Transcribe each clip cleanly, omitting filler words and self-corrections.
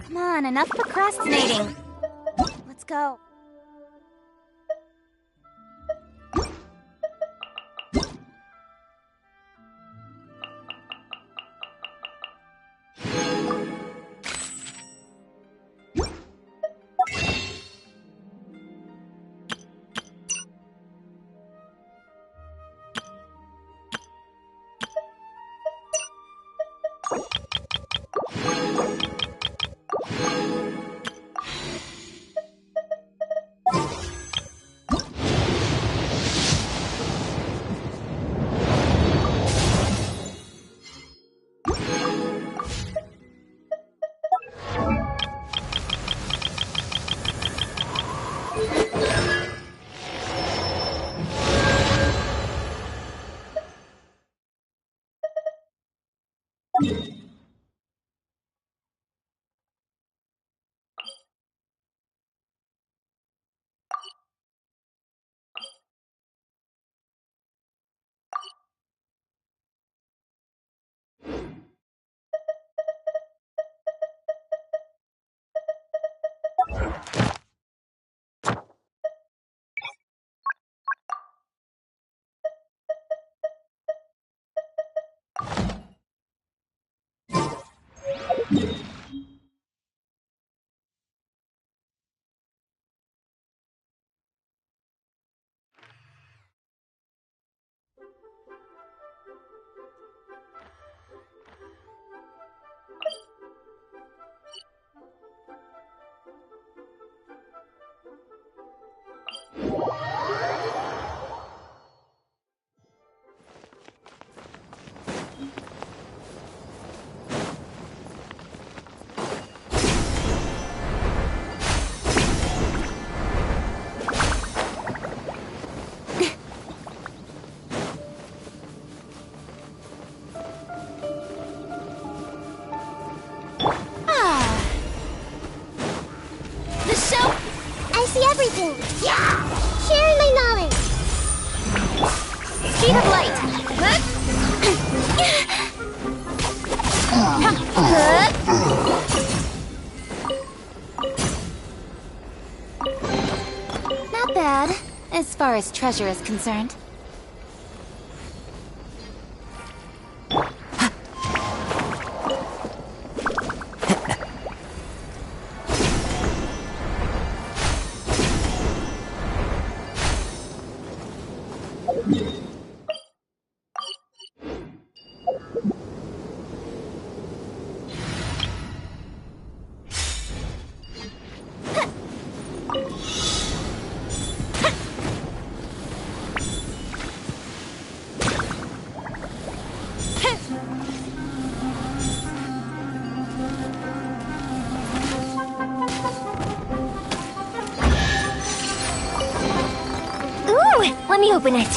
Come on, enough procrastinating. Let's go. Everything! Yeah! Sharing my knowledge! Speed of light! Not bad, as far as treasure is concerned. Let me open it.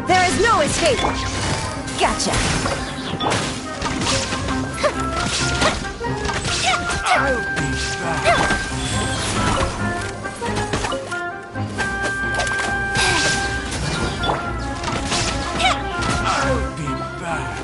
There is no escape! Gotcha! I'll be back. I'll be back.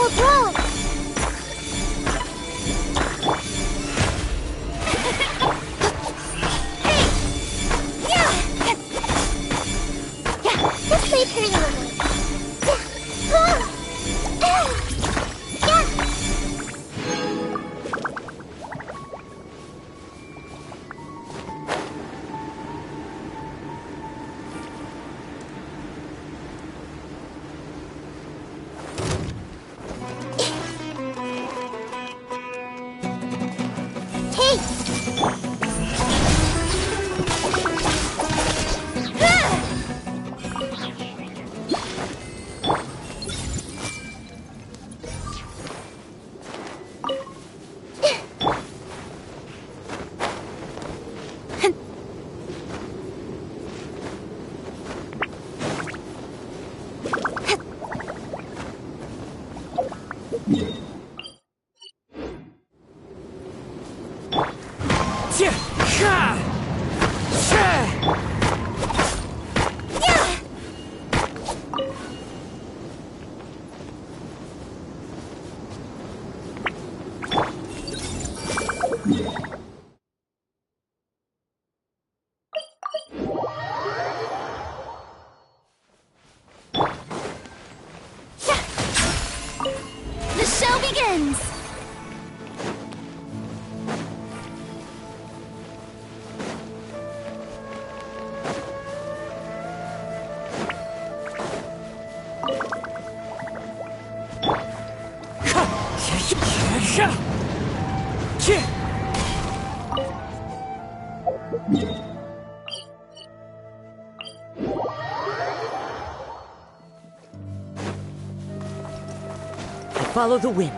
go, bro! This might hurt a little. The show begins! Follow the wind.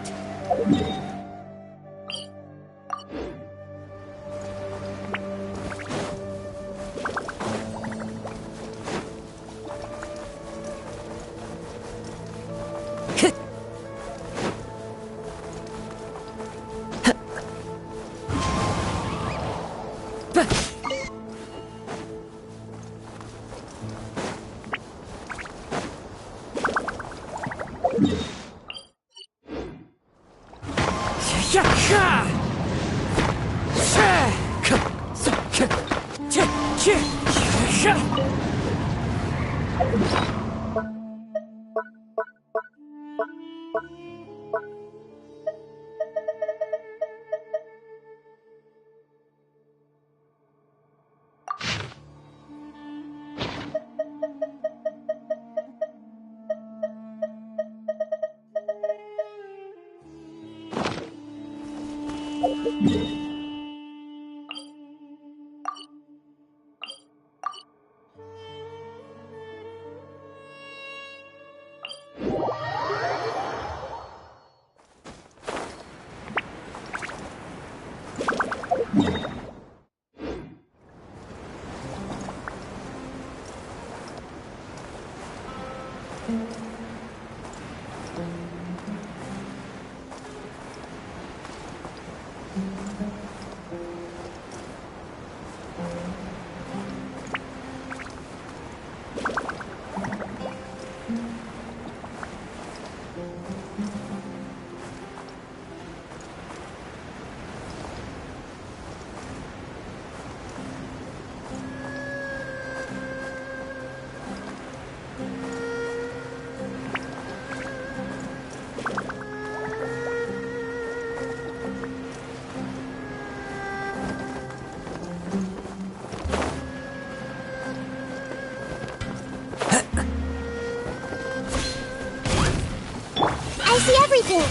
I see everything!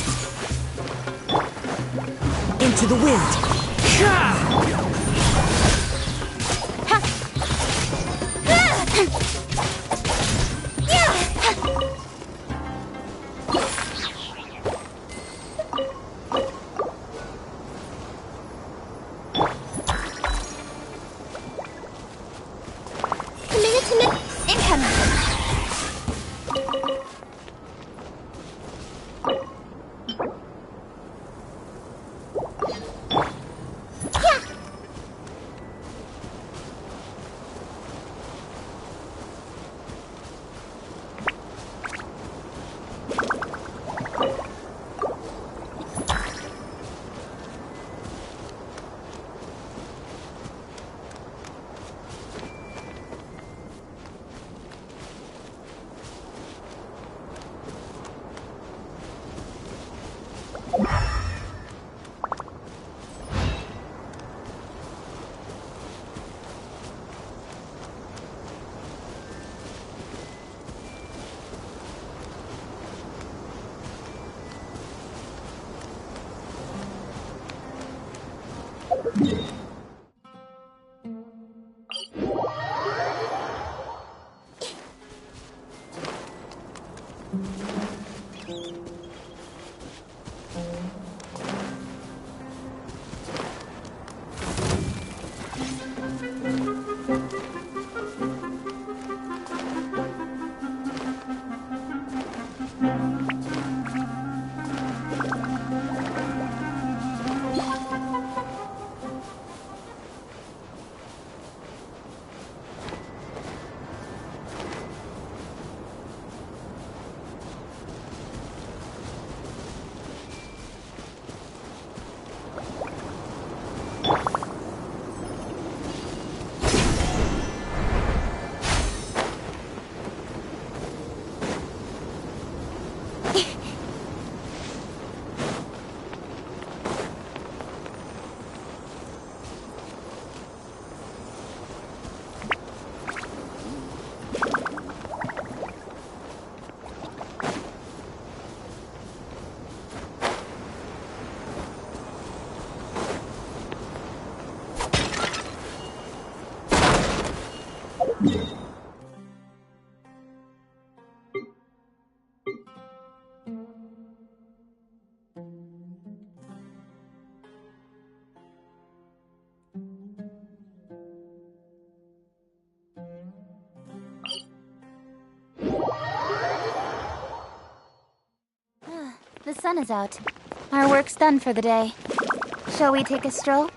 Into the wind. Yeah! sun is out. Our work's done for the day. Shall we take a stroll?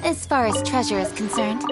As far as treasure is concerned.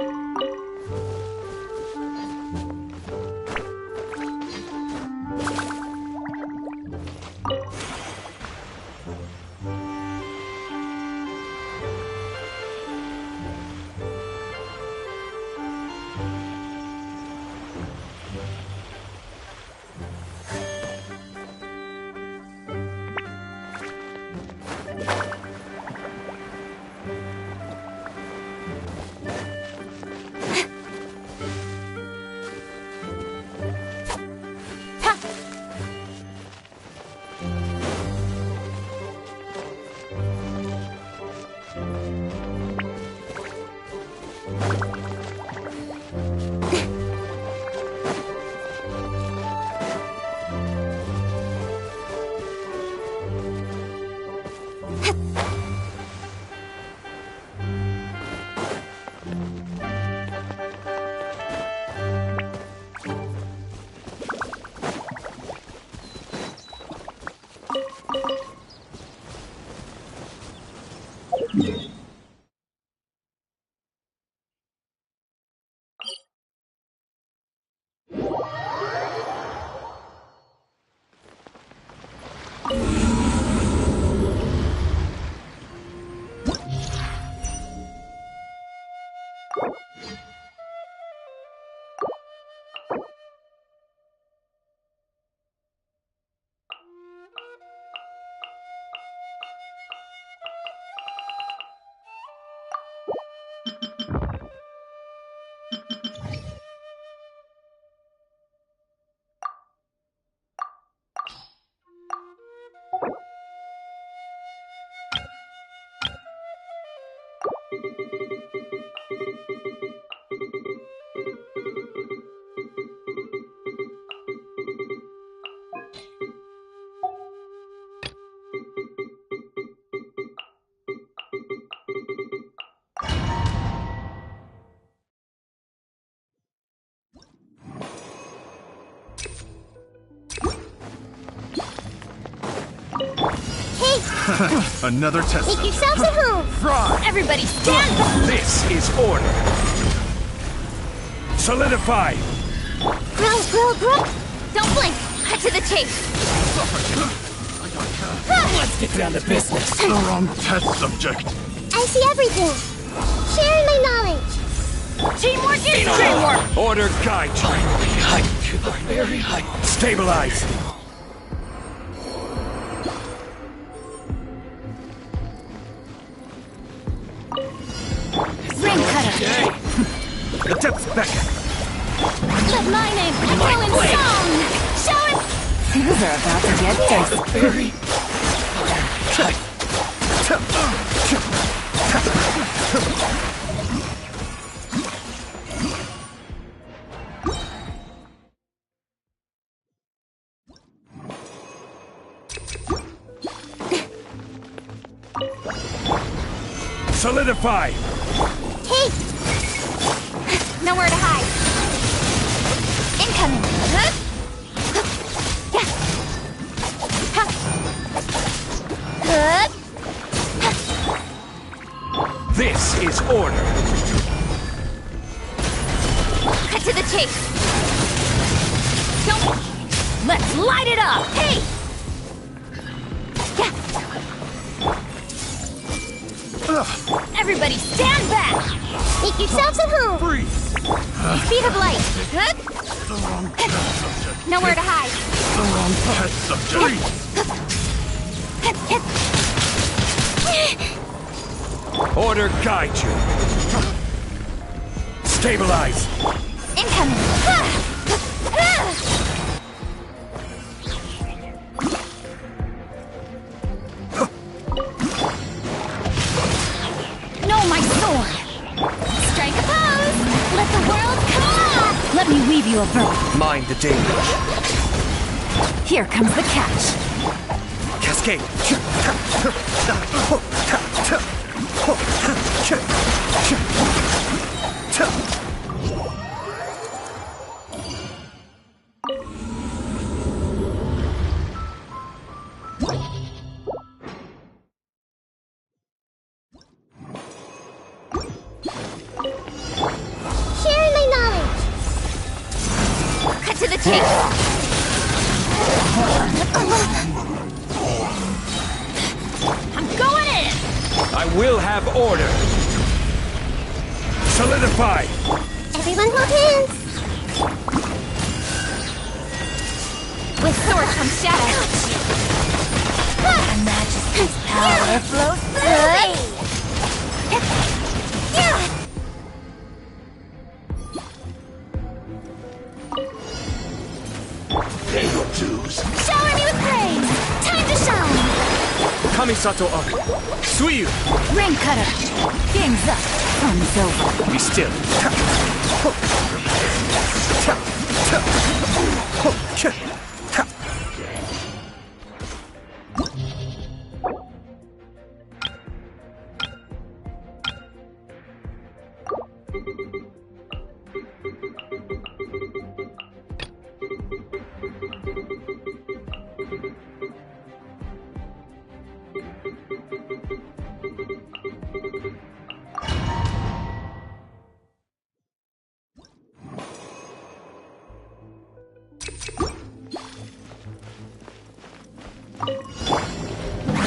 Another test. Make yourselves at home. Fry! Everybody stand back! This is order. Solidify! Grow. Don't blink! Cut to the chase! Let's get down to business. The wrong test subject. I see everything. Sharing my knowledge. Teamwork is teamwork! Order guide you. Finally, height to the very height. Stabilize. Ring cutter! The depths beckon. Let my name echo in song! Show it! Things are about to get dicey. Very height. Solidify. Hey, Nowhere to hide. Incoming! This is order. Cut to the chase! Don't... Let's light it up! Hey! Everybody stand back! make yourselves at home. Freeze. Speed of light! The wrong test subject. Nowhere to hide! The wrong test subject. Order guide you. Stabilize. Incoming! No, my sword! Strike a pose! Let the world come! Let me weave you a bow. Mind the danger. Here comes the catch. Cascade. I'm going in! I will have order. Solidify. Everyone hold hands. With sword comes shadow. Her Majesty's power flows through me! Pay your dues. Shower me with praise! Time to shine! Kamisato up. Suiyu. Rain cutter! Game's up. Fun's over. Be still.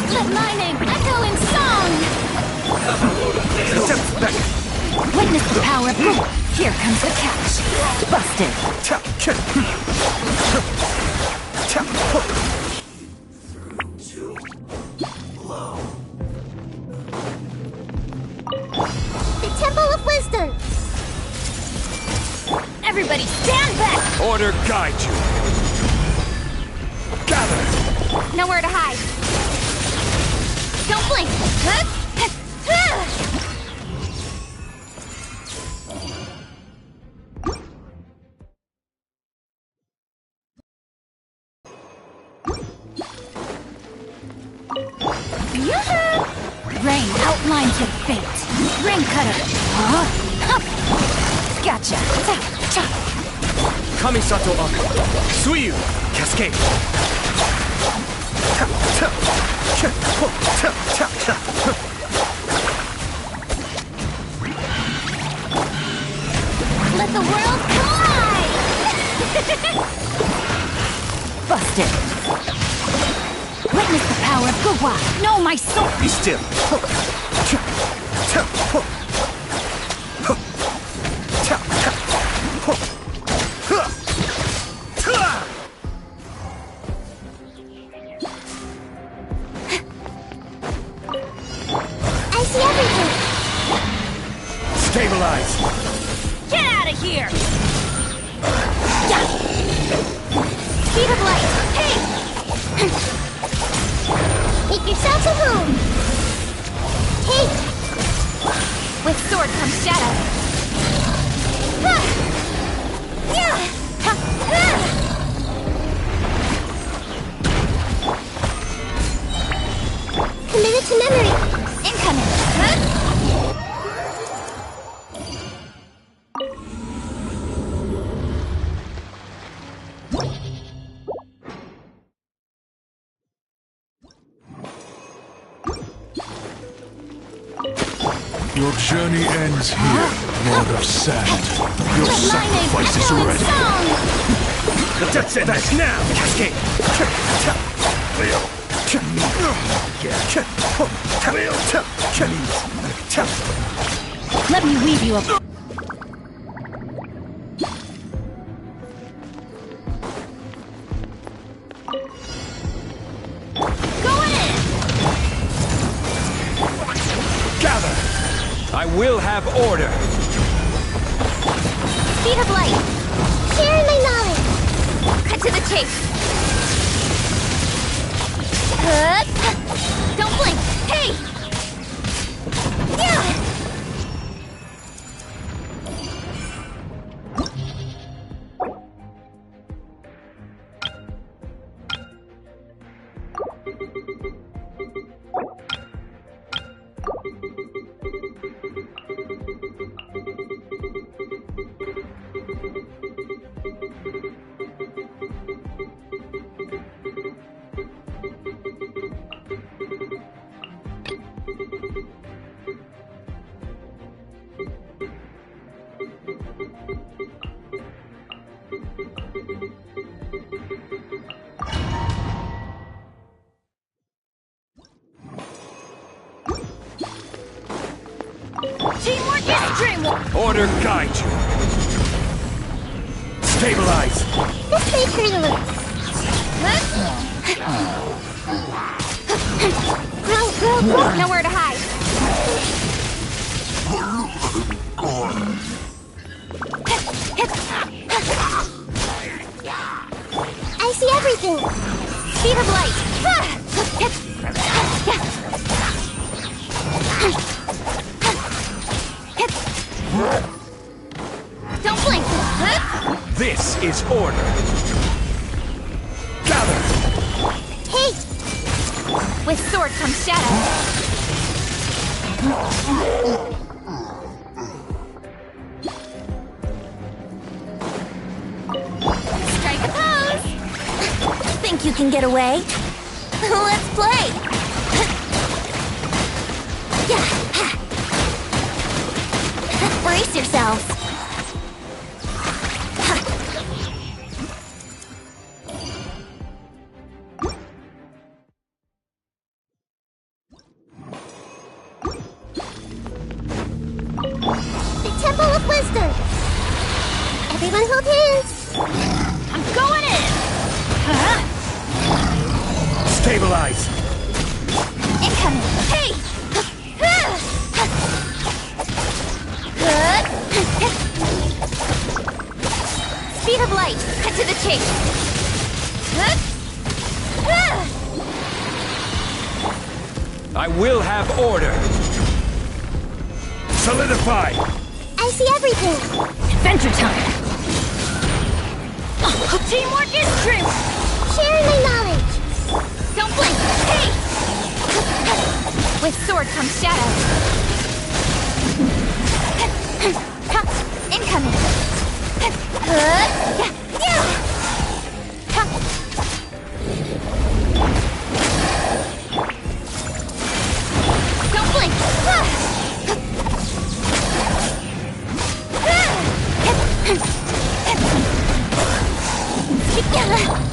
Let my name echo in song! Step back. Witness the power of boom! Here comes the catch! Busted! The Temple of Wisdom. Everybody stand back! Order guide you. Gather. Nowhere to hide. Don't blink! Yoo-hoo! Rain outlines your fate. Rain cutter. Huh? Gotcha. Kamisato up. Suiyu. Cascade. Let the world collide! Busted. Witness the power of Guwa. Know my soul. Be still. I see everything. Stabilize. Get out of here! Speed of light. Hey! Make yourselves at home. Take. With sword comes shadow. Committed to memory. Incoming. Your journey ends here, Lord of Sand. Your sacrifice is ready. That's it. That's now. Cascade. Let me weave you a... Going in! Gather. I will have order. Speed of light. Sharing my knowledge. Cut to the chase. Don't blink. Hey! dream walk. Order guide you. Stabilize. This may turn loose. Grow. Nowhere to hide. I see everything. Speed of light. Don't blink. This is order. Gather. Hey, With sword comes shadow. Strike a pose. Think you can get away? Let's play. Brace yourselves. the Temple of Wisdom. Everyone hold hands. I'm going in. Stabilize. Incoming. Hey. Speed of light. Cut to the chase. I will have order. Solidify. I see everything. Adventure time. Teamwork is dream. Sharing my knowledge. Don't blink. Hey. With sword comes shadow. Incoming. Don't blink.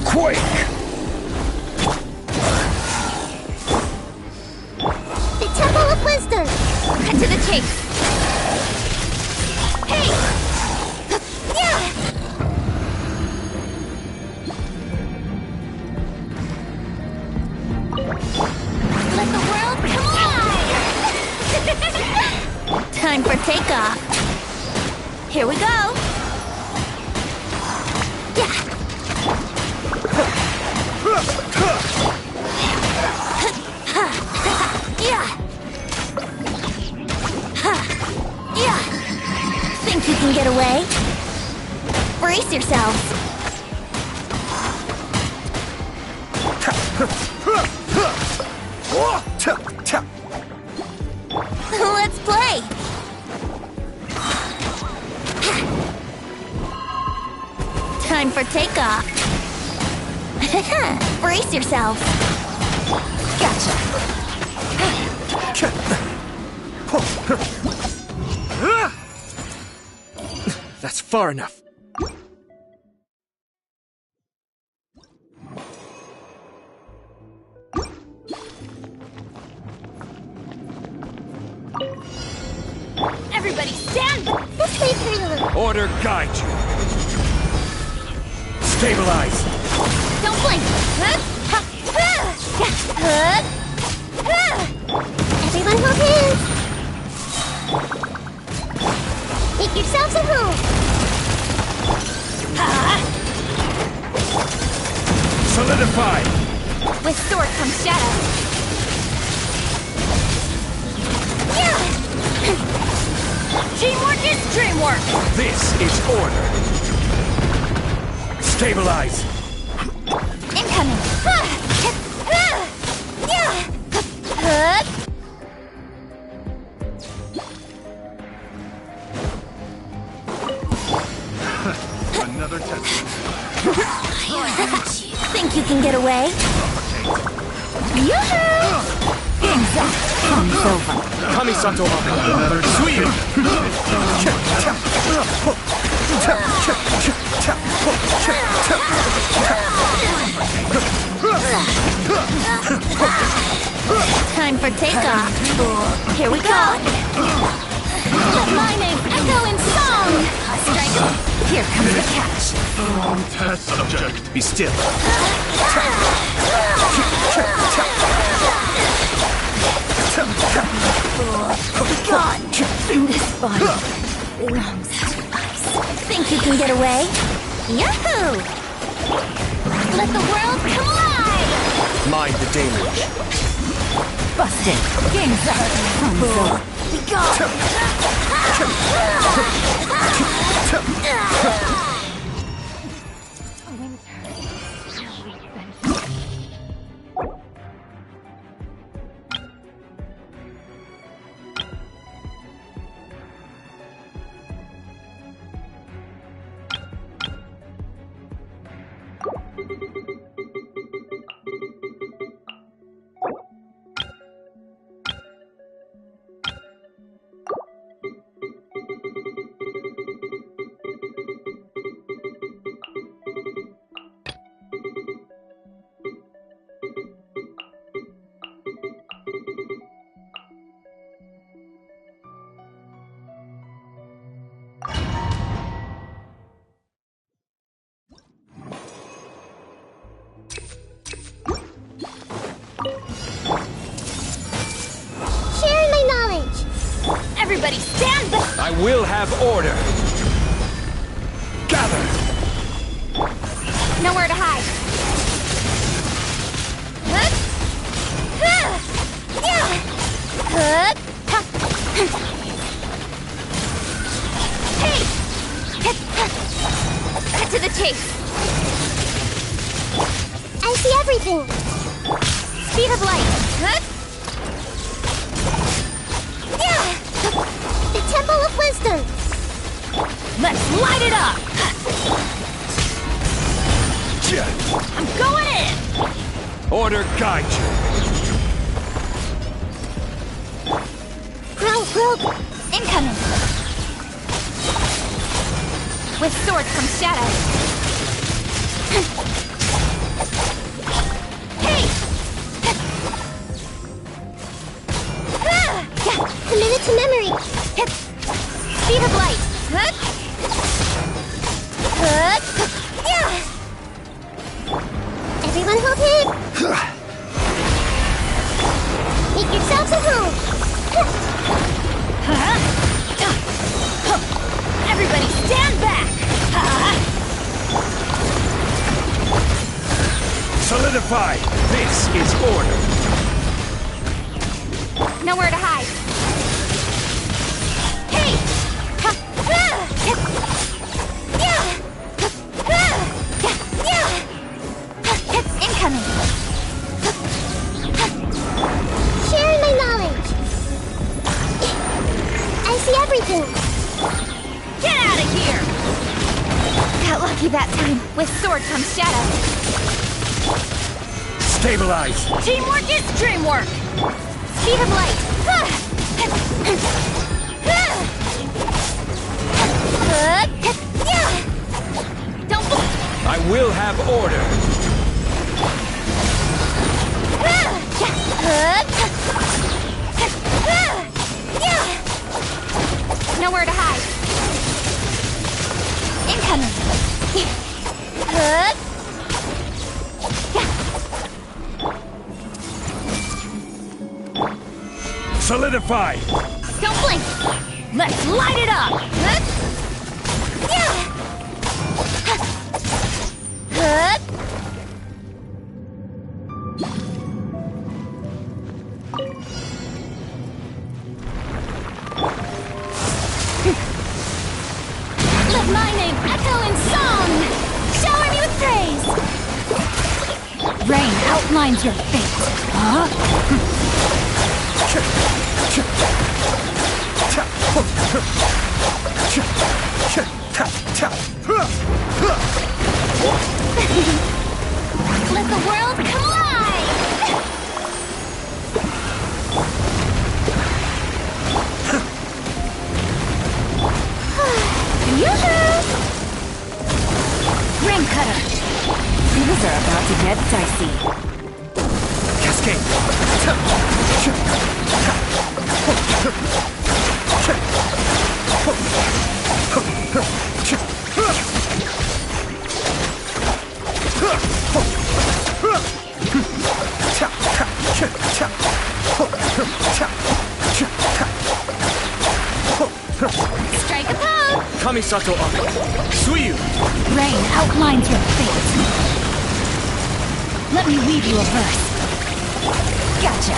Quake. The Temple of Wisdom. Cut to the chase. Hey. Let the world collide! Time for takeoff. Here we go. Yeah. Yeah. Yeah. Think you can get away? Brace yourselves. Let's play. Time for takeoff. Brace yourselves. Gotcha. That's far enough. Everybody stand! This may turn loose. Order guide you. Stabilize. Don't blink! Everyone hold hands. Make yourselves at home. Solidify. With sword comes shadow. Teamwork is dreamwork! This is order. Stabilize. Incoming! Another test. Think you can get away? Yoo-hoo! Comes over. Kamisato. Another sweet. Time for takeoff. Here we go. Let my name Strike. Here comes the catch. Test subject. Be still. Be gone. This body belongs to ice. Think you can get away? Yahoo! Let the world collide! Mind the damage. Busted. Game's up. Fool. Be gone. Sharing my knowledge. Everybody stand back! I will have order. Gather. Nowhere to hide. Hey! Cut to the chase. I see everything. Speed of light. The Temple of Wisdom. Let's light it up! I'm going in! Order guide you. Rogue. Incoming! With sword from shadow. Hey! Committed to memory. Speed of light. Everyone hold him. Make yourselves at home. Everybody stand back! Solidify. This is order. Nowhere to hide. Hey! Incoming! Sharing my knowledge. I see everything. Get out of here! Got lucky that time with sword from shadow. Stabilize. Teamwork is dreamwork! Speed of light! Don't I will have order. Nowhere to hide. Incoming. Solidify. Don't blink. Let's light it up. Let my name echo in song. Shower me with praise. Rain outlines your fate. Huh? Let the world collide! Yoo-hoo! Ring cutter! Things are about to get dicey. Cascade. Kamisato Aka. Suiyu. Rain outlines your fate. Let me weave you a verse. Gotcha.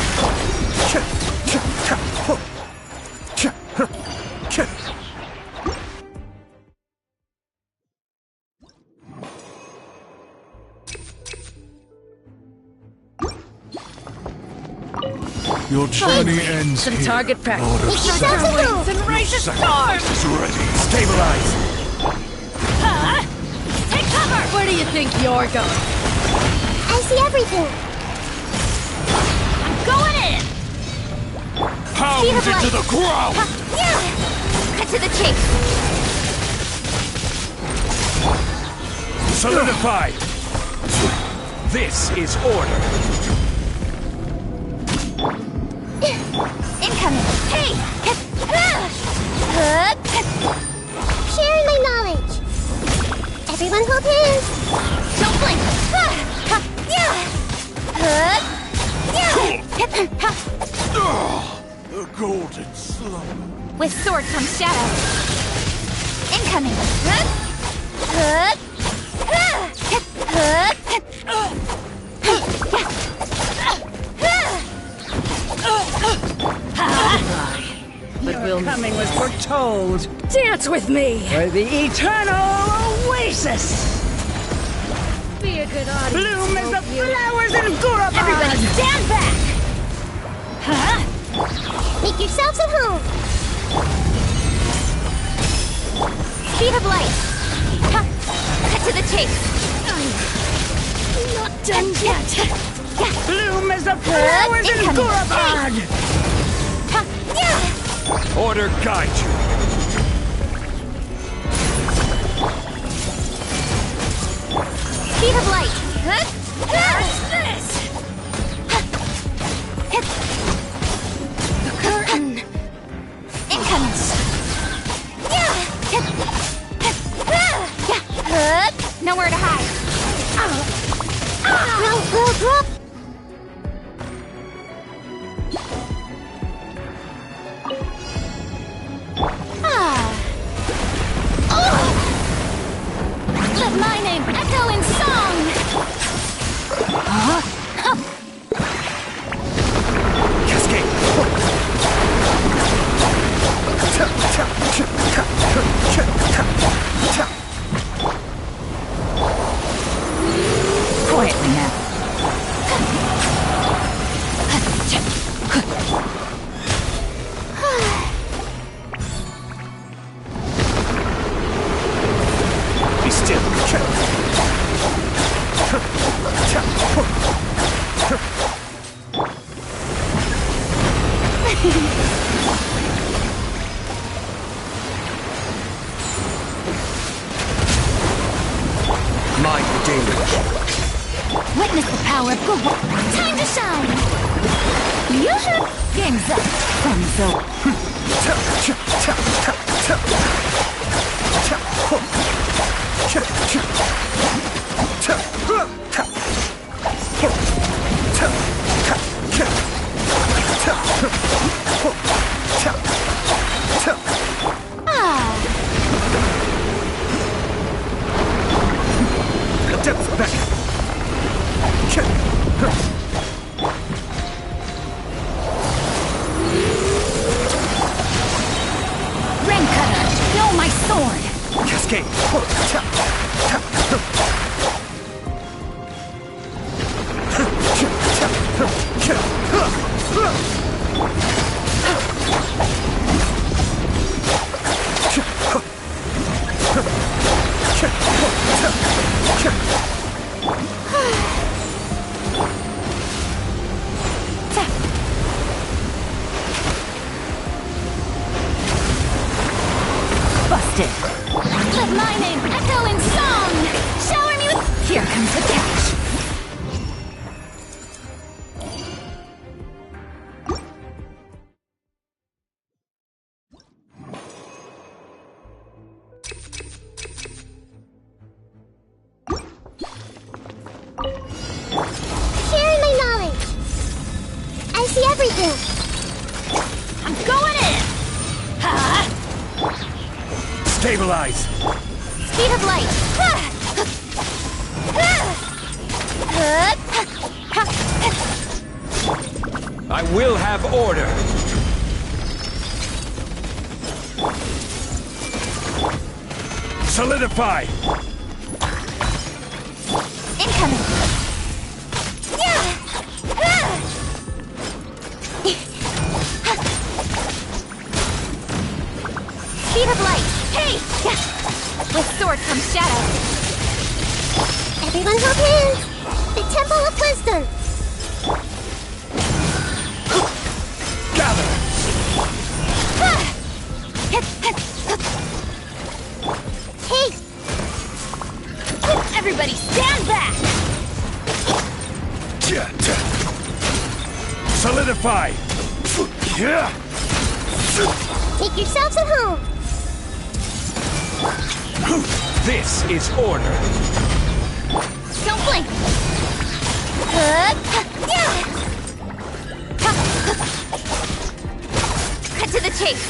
Your journey ends Some here. target practice. Lord of Make yourselves Sand. a move. And raise a storm! Sacrifice is ready. Stabilize. Huh? Take cover! Where do you think you're going? I see everything. I'm going in! Pound Speed of into light. the ground. Yeah. Cut to the chase. Solidify. This is order. Incoming. Hey. Sharing my knowledge. Everyone hold hands. Don't blink. The golden slumber. With sword comes shadow. Incoming. But your coming was foretold. Dance with me for the eternal oasis. Be a good audience. Bloom as the flowers in Gurabad. Everybody stand back. Make yourselves at home. Speed of light. Cut to the chase. Not done yet. Bloom as the flowers in Incoming. Gurabad. Order guide you. Speed of light. What's this? The curtain. Incoming. Nowhere to hide. Drop. Let my name echo in song. Cascade. Quietly now. Be still. Mind the danger. Witness the power of good work. Time to shine. You should. Game's up. Fun's over. Depth back. Rain cutter. Feel my sword. Cascade. Stabilize! Speed of light! I will have order! Solidify! Incoming! Speed of light! Hey! With sword comes shadow! Everyone hold hands! The Temple of Wisdom! Gather! Hey! Everybody stand back! Solidify! Make yourselves at home! This is order! Don't blink! Cut to the chase!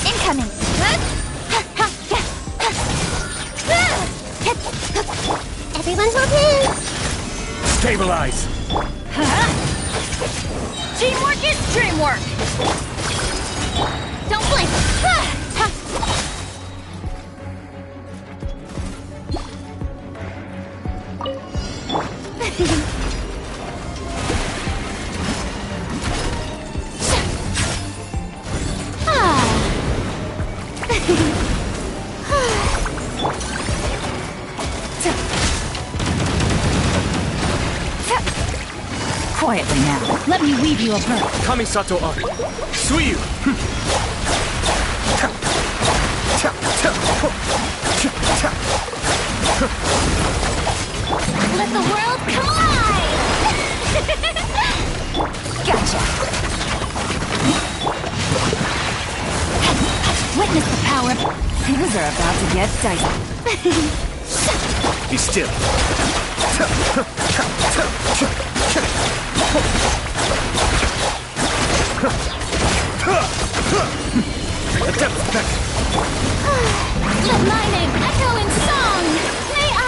Incoming! Everyone hold hands! Stabilize! Teamwork is dreamwork! Don't blink! Quietly now. Let me weave you a bird. Kamisato Ari! Suiyu! Let the world collide! Gotcha! Witness the power. Things are about to get dicey. Be still! Adept back! Let my name echo in song! May I...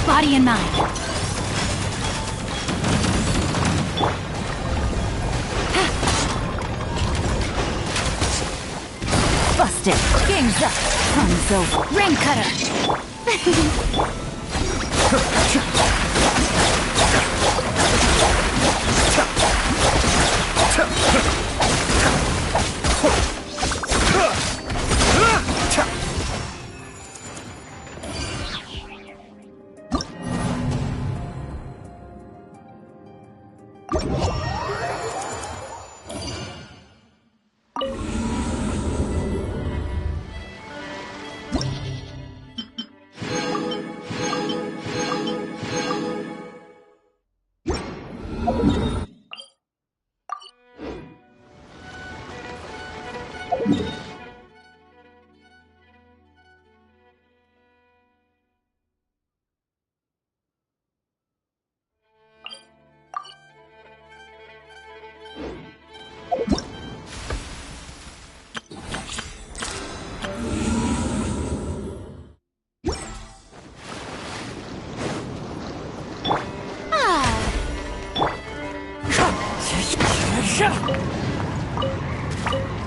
Body and mind. Busted. Game's up. Fun's over. Ring cutter.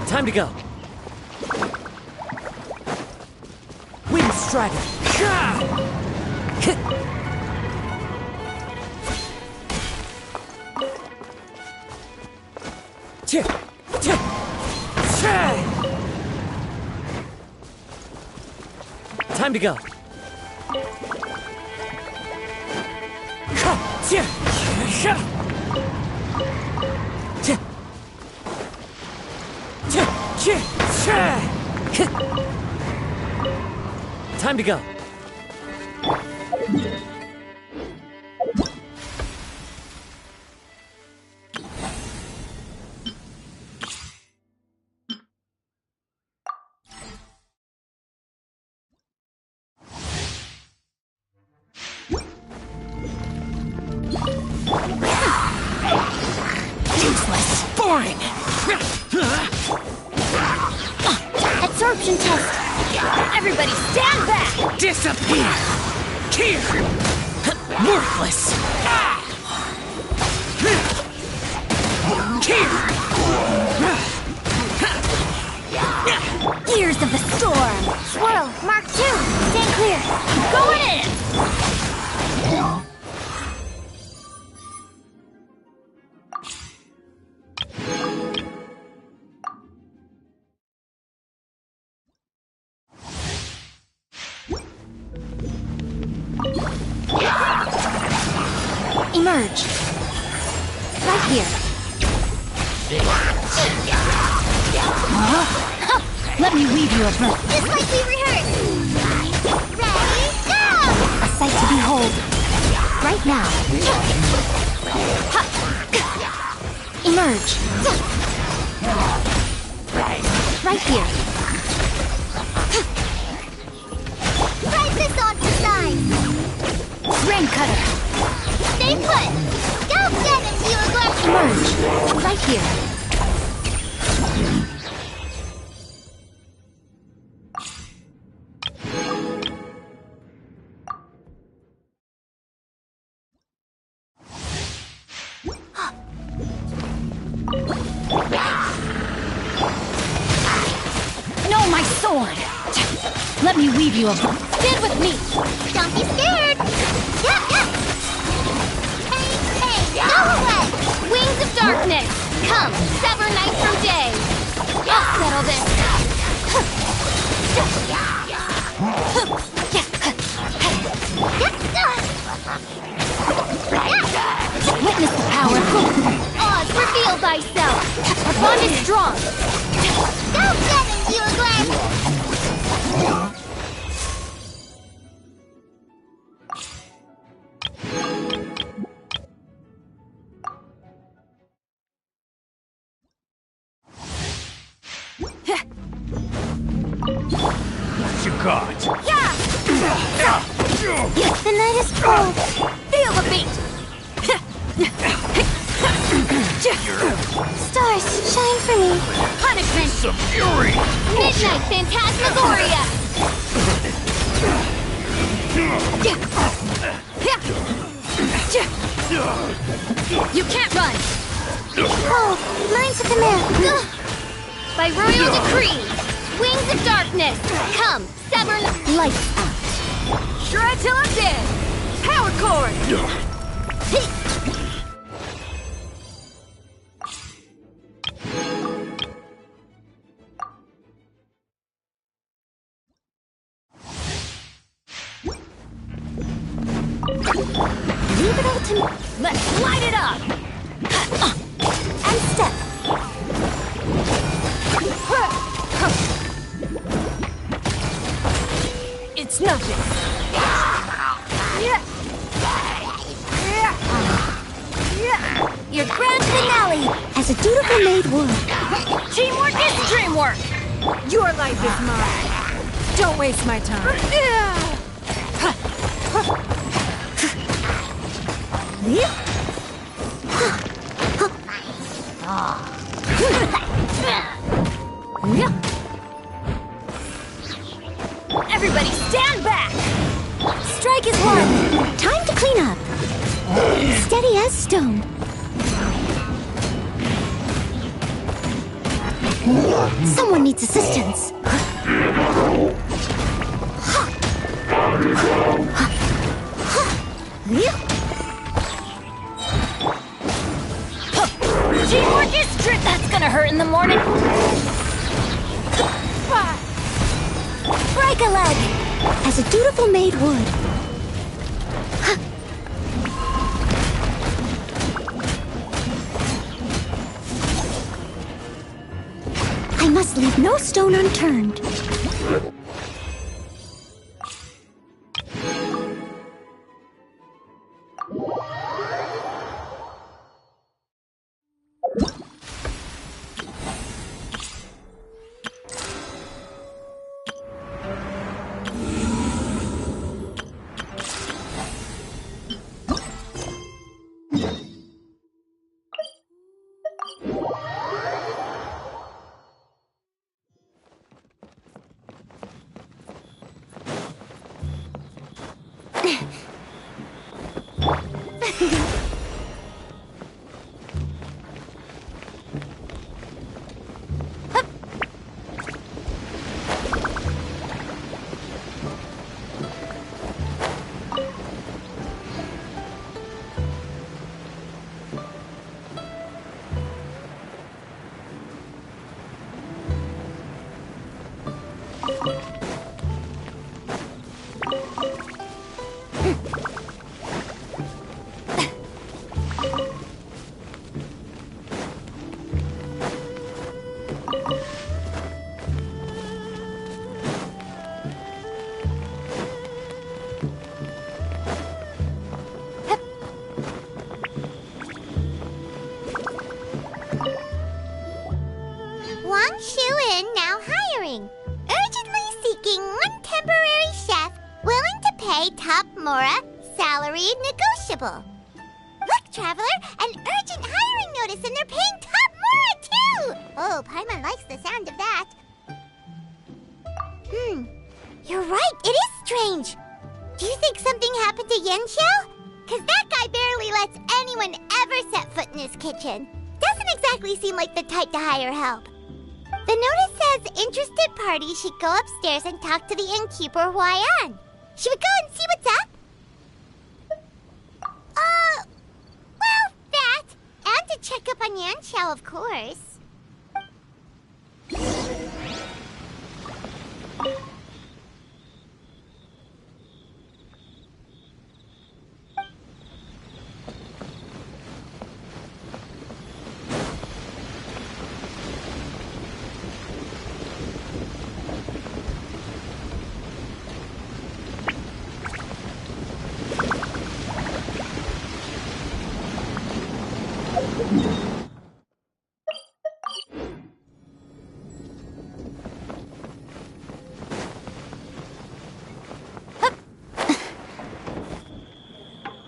Time to go. Wind Strider. Time to go. Time to go. mine! Absorption test. Everybody stand back! Disappear! Here! Worthless! Here! Gears of the storm. Swirl, Mark 2. Stand clear. Going in! Emerge. Right here. Let me weave you a verse. Just like we rehearsed. Ready, go! A sight to behold. Right now. Emerge. Right here. Try this on for size. Rain cutter. Stay put. Go get him, you aggressive. Emerge. Right here. No, my sword! Let me weave you a... Stand with me! Don't be scared. Yeah, yeah. Hey, go away. Wings of darkness! Come, sever night from day! I'll settle this! Witness the power! Oz, reveal thyself! Our bond is strong! Go get him, you aggressive. What you got? Yeah! The night is cold. Feel the beat! Stars, shine for me. Punishment! Some fury! Midnight Phantasmagoria! You can't run! Oh, mine's a command. By royal decree! Wings of darkness! Come, sever... Lights out! Shred till I'm dead! Power cord! Leave it all to me. Let's light it up! And step. It's nothing. Your grand finale, as a dutiful maid would. Teamwork is dreamwork! Your life is mine. Don't waste my time. Everybody stand back! Strike is one! Time to clean up! Steady as stone. Someone needs assistance. Teamwork is true. That's gonna hurt in the morning. Break a leg, as a dutiful maid would. I must leave no stone unturned. Now hiring. Urgently seeking one temporary chef willing to pay top Mora salary negotiable. Look, Traveler, an urgent hiring notice and they're paying top Mora too! Oh, Paimon likes the sound of that. You're right, it is strange. Do you think something happened to Yanxiao? Cause that guy barely lets anyone ever set foot in his kitchen. Doesn't exactly seem like the type to hire help. The notice says interested parties should go upstairs and talk to the innkeeper Huayan. Should we go and see what's up? Well, that. And to check up on Yanxiao, of course.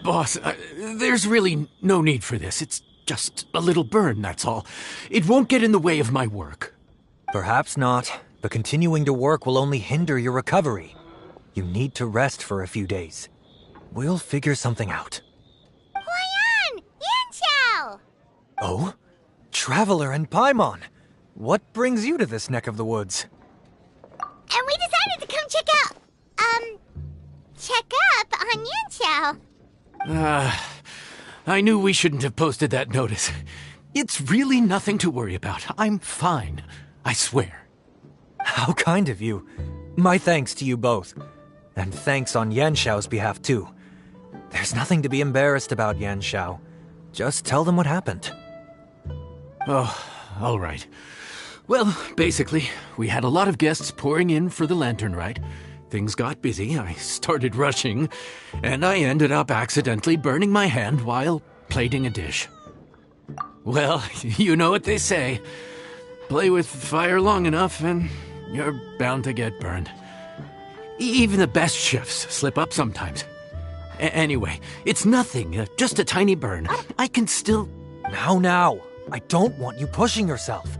Boss, there's really no need for this. It's just a little burn, that's all. It won't get in the way of my work. Perhaps not, but continuing to work will only hinder your recovery. You need to rest for a few days. We'll figure something out. Huayan! Yanxiao! Oh? Traveler and Paimon! What brings you to this neck of the woods? And we decided to come check up on Yanxiao. I knew we shouldn't have posted that notice. It's really nothing to worry about. I'm fine. I swear. How kind of you. My thanks to you both. And thanks on Yanxiao's behalf, too. There's nothing to be embarrassed about, Yanxiao. Just tell them what happened. Oh, all right. Well, basically, we had a lot of guests pouring in for the lantern rite. Things got busy, I started rushing, and I ended up accidentally burning my hand while plating a dish. Well, you know what they say. Play with fire long enough and you're bound to get burned. Even the best chefs slip up sometimes. Anyway, it's nothing, just a tiny burn. I can still... Now, I don't want you pushing yourself.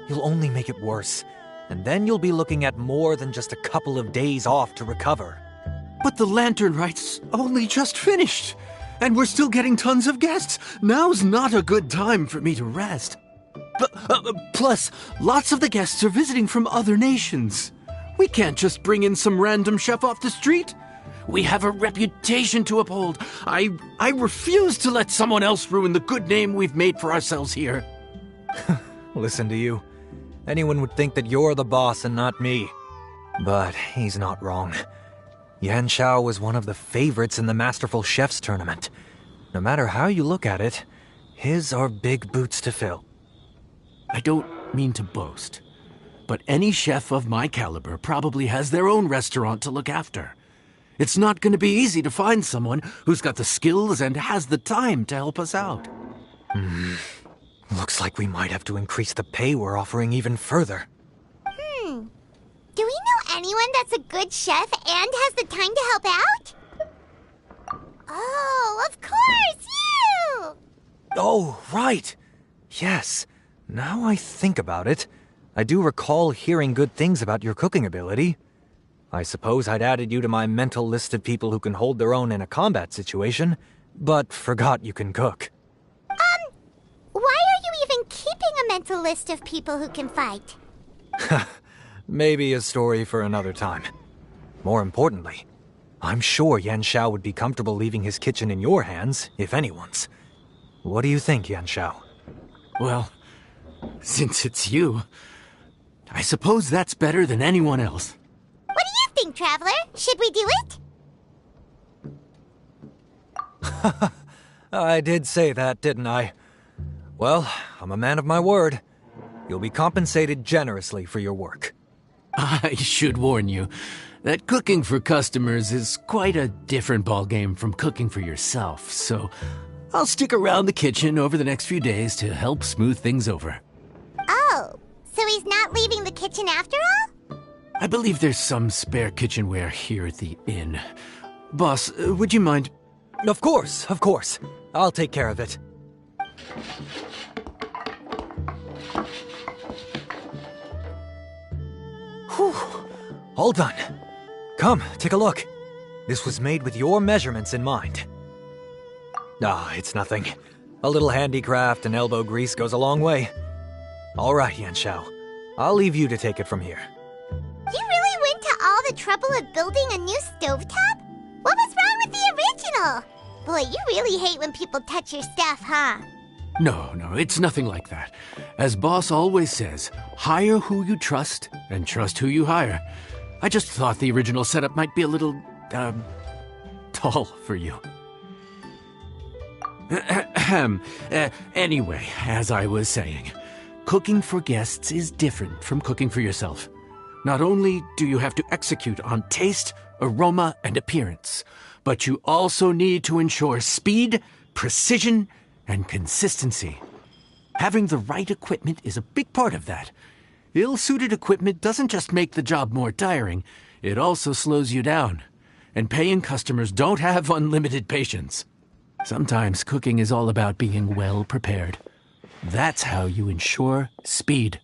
You'll only make it worse. And then you'll be looking at more than just a couple of days off to recover. But the lantern rite's only just finished. And we're still getting tons of guests. Now's not a good time for me to rest. Plus, lots of the guests are visiting from other nations. We can't just bring in some random chef off the street. We have a reputation to uphold. I refuse to let someone else ruin the good name we've made for ourselves here. Listen to you. Anyone would think that you're the boss and not me. But he's not wrong. Yanxiao was one of the favorites in the Masterful Chefs tournament. No matter how you look at it, his are big boots to fill. I don't mean to boast, but any chef of my caliber probably has their own restaurant to look after. It's not going to be easy to find someone who's got the skills and has the time to help us out. Looks like we might have to increase the pay we're offering even further. Do we know anyone that's a good chef and has the time to help out? Oh, of course, you! Oh, right. Yes. Now I think about it, I do recall hearing good things about your cooking ability. I suppose I'd added you to my mental list of people who can hold their own in a combat situation, but forgot you can cook. Why are you even keeping a mental list of people who can fight? Maybe a story for another time. More importantly, I'm sure Yan Xiao would be comfortable leaving his kitchen in your hands, if anyone's. What do you think, Yan Xiao? Well, since it's you, I suppose that's better than anyone else. What do you think, Traveler? Should we do it? I did say that, didn't I? Well, I'm a man of my word. You'll be compensated generously for your work. I should warn you that cooking for customers is quite a different ballgame from cooking for yourself, so I'll stick around the kitchen over the next few days to help smooth things over. Oh, so he's not leaving the kitchen after all? I believe there's some spare kitchenware here at the inn. Boss, would you mind? Of course, of course. I'll take care of it. Whew. All done. Come, take a look. This was made with your measurements in mind. Ah, it's nothing. A little handicraft and elbow grease goes a long way. All right, Yan Xiao. I'll leave you to take it from here. You really went to all the trouble of building a new stovetop? What was wrong with the original? Boy, you really hate when people touch your stuff, huh? No, it's nothing like that. As Boss always says, hire who you trust and trust who you hire. I just thought the original setup might be a little, tall for you. Anyway, as I was saying, cooking for guests is different from cooking for yourself. Not only do you have to execute on taste, aroma, and appearance, but you also need to ensure speed, precision, and consistency. Having the right equipment is a big part of that. Ill-suited equipment doesn't just make the job more tiring, it also slows you down. And paying customers don't have unlimited patience. Sometimes cooking is all about being well prepared. That's how you ensure speed.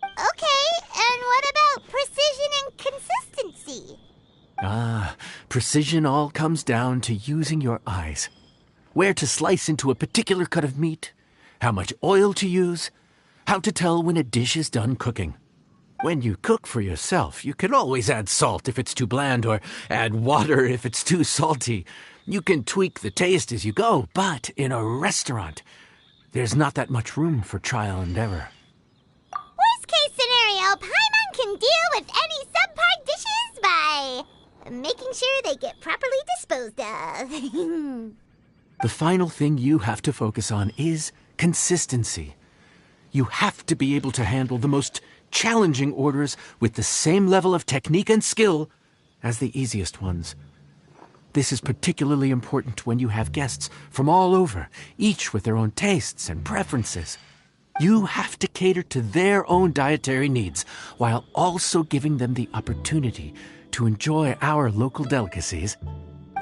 Okay, and what about precision and consistency? Precision all comes down to using your eyes. Where to slice into a particular cut of meat, how much oil to use, how to tell when a dish is done cooking. When you cook for yourself, you can always add salt if it's too bland or add water if it's too salty. You can tweak the taste as you go, but in a restaurant, there's not that much room for trial and error. Worst case scenario, Paimon can deal with any subpar dishes by making sure they get properly disposed of. The final thing you have to focus on is consistency. You have to be able to handle the most challenging orders with the same level of technique and skill as the easiest ones. This is particularly important when you have guests from all over, each with their own tastes and preferences. You have to cater to their own dietary needs while also giving them the opportunity to enjoy our local delicacies.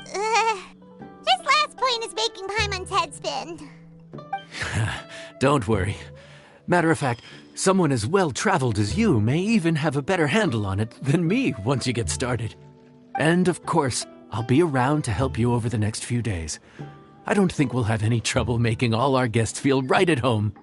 This last point is making Paimon's head spin. Don't worry. Matter of fact, someone as well-traveled as you may even have a better handle on it than me once you get started. And of course, I'll be around to help you over the next few days. I don't think we'll have any trouble making all our guests feel right at home.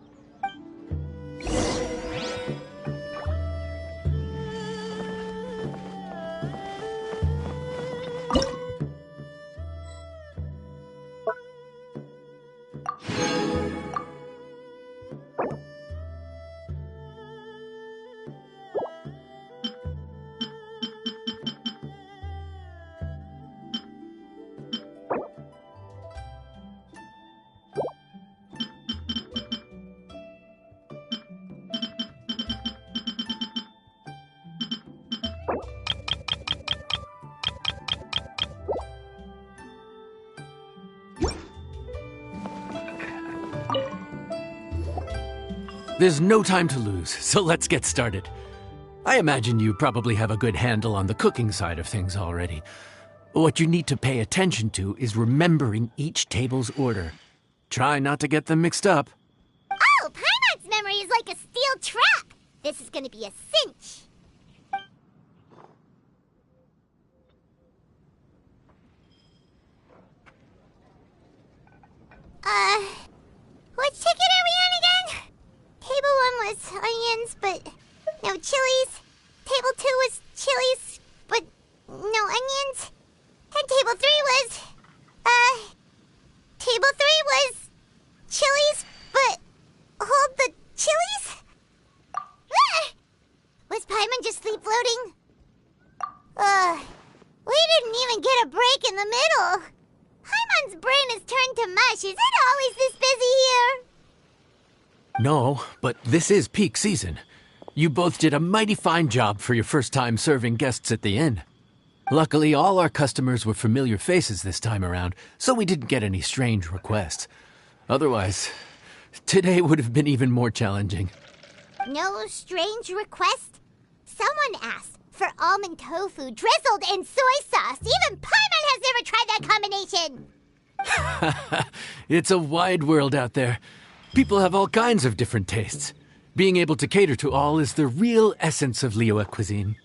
There's no time to lose, so let's get started. I imagine you probably have a good handle on the cooking side of things already. What you need to pay attention to is remembering each table's order. Try not to get them mixed up. Oh, Paimon's memory is like a steel trap. This is gonna be a cinch. Which ticket are we on again? Table 1 was onions, but no chilies. Table 2 was chilies, but no onions. And table 3 was, table 3 was chilies, but hold the chilies? Ah! Was Paimon just sleep floating? We didn't even get a break in the middle. Paimon's brain has turned to mush. Is it always this busy here? No, but this is peak season. You both did a mighty fine job for your first time serving guests at the inn. Luckily, all our customers were familiar faces this time around, so we didn't get any strange requests. Otherwise, today would have been even more challenging. No strange request? Someone asked for almond tofu drizzled in soy sauce. Even Paimon has never tried that combination. It's a wide world out there. People have all kinds of different tastes. Being able to cater to all is the real essence of Liyue cuisine.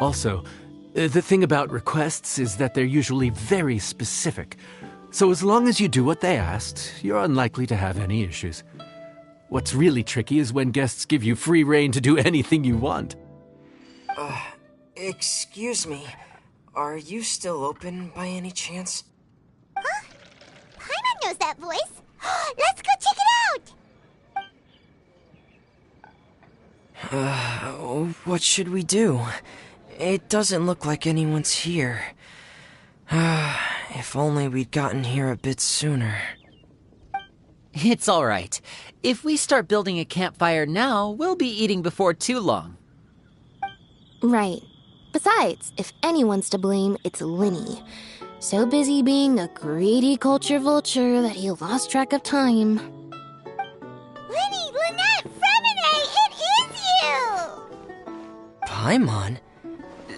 Also, the thing about requests is that they're usually very specific. So as long as you do what they asked, you're unlikely to have any issues. What's really tricky is when guests give you free rein to do anything you want. Excuse me. Are you still open by any chance? Huh? Paimon knows that voice. Let's go check it out! What should we do? It doesn't look like anyone's here. If only we'd gotten here a bit sooner. It's all right. If we start building a campfire now, we'll be eating before too long. Right. Besides, if anyone's to blame, it's Linny. So busy being a greedy culture vulture that he lost track of time. Linny, Lynette, Fremine, it is you! Paimon?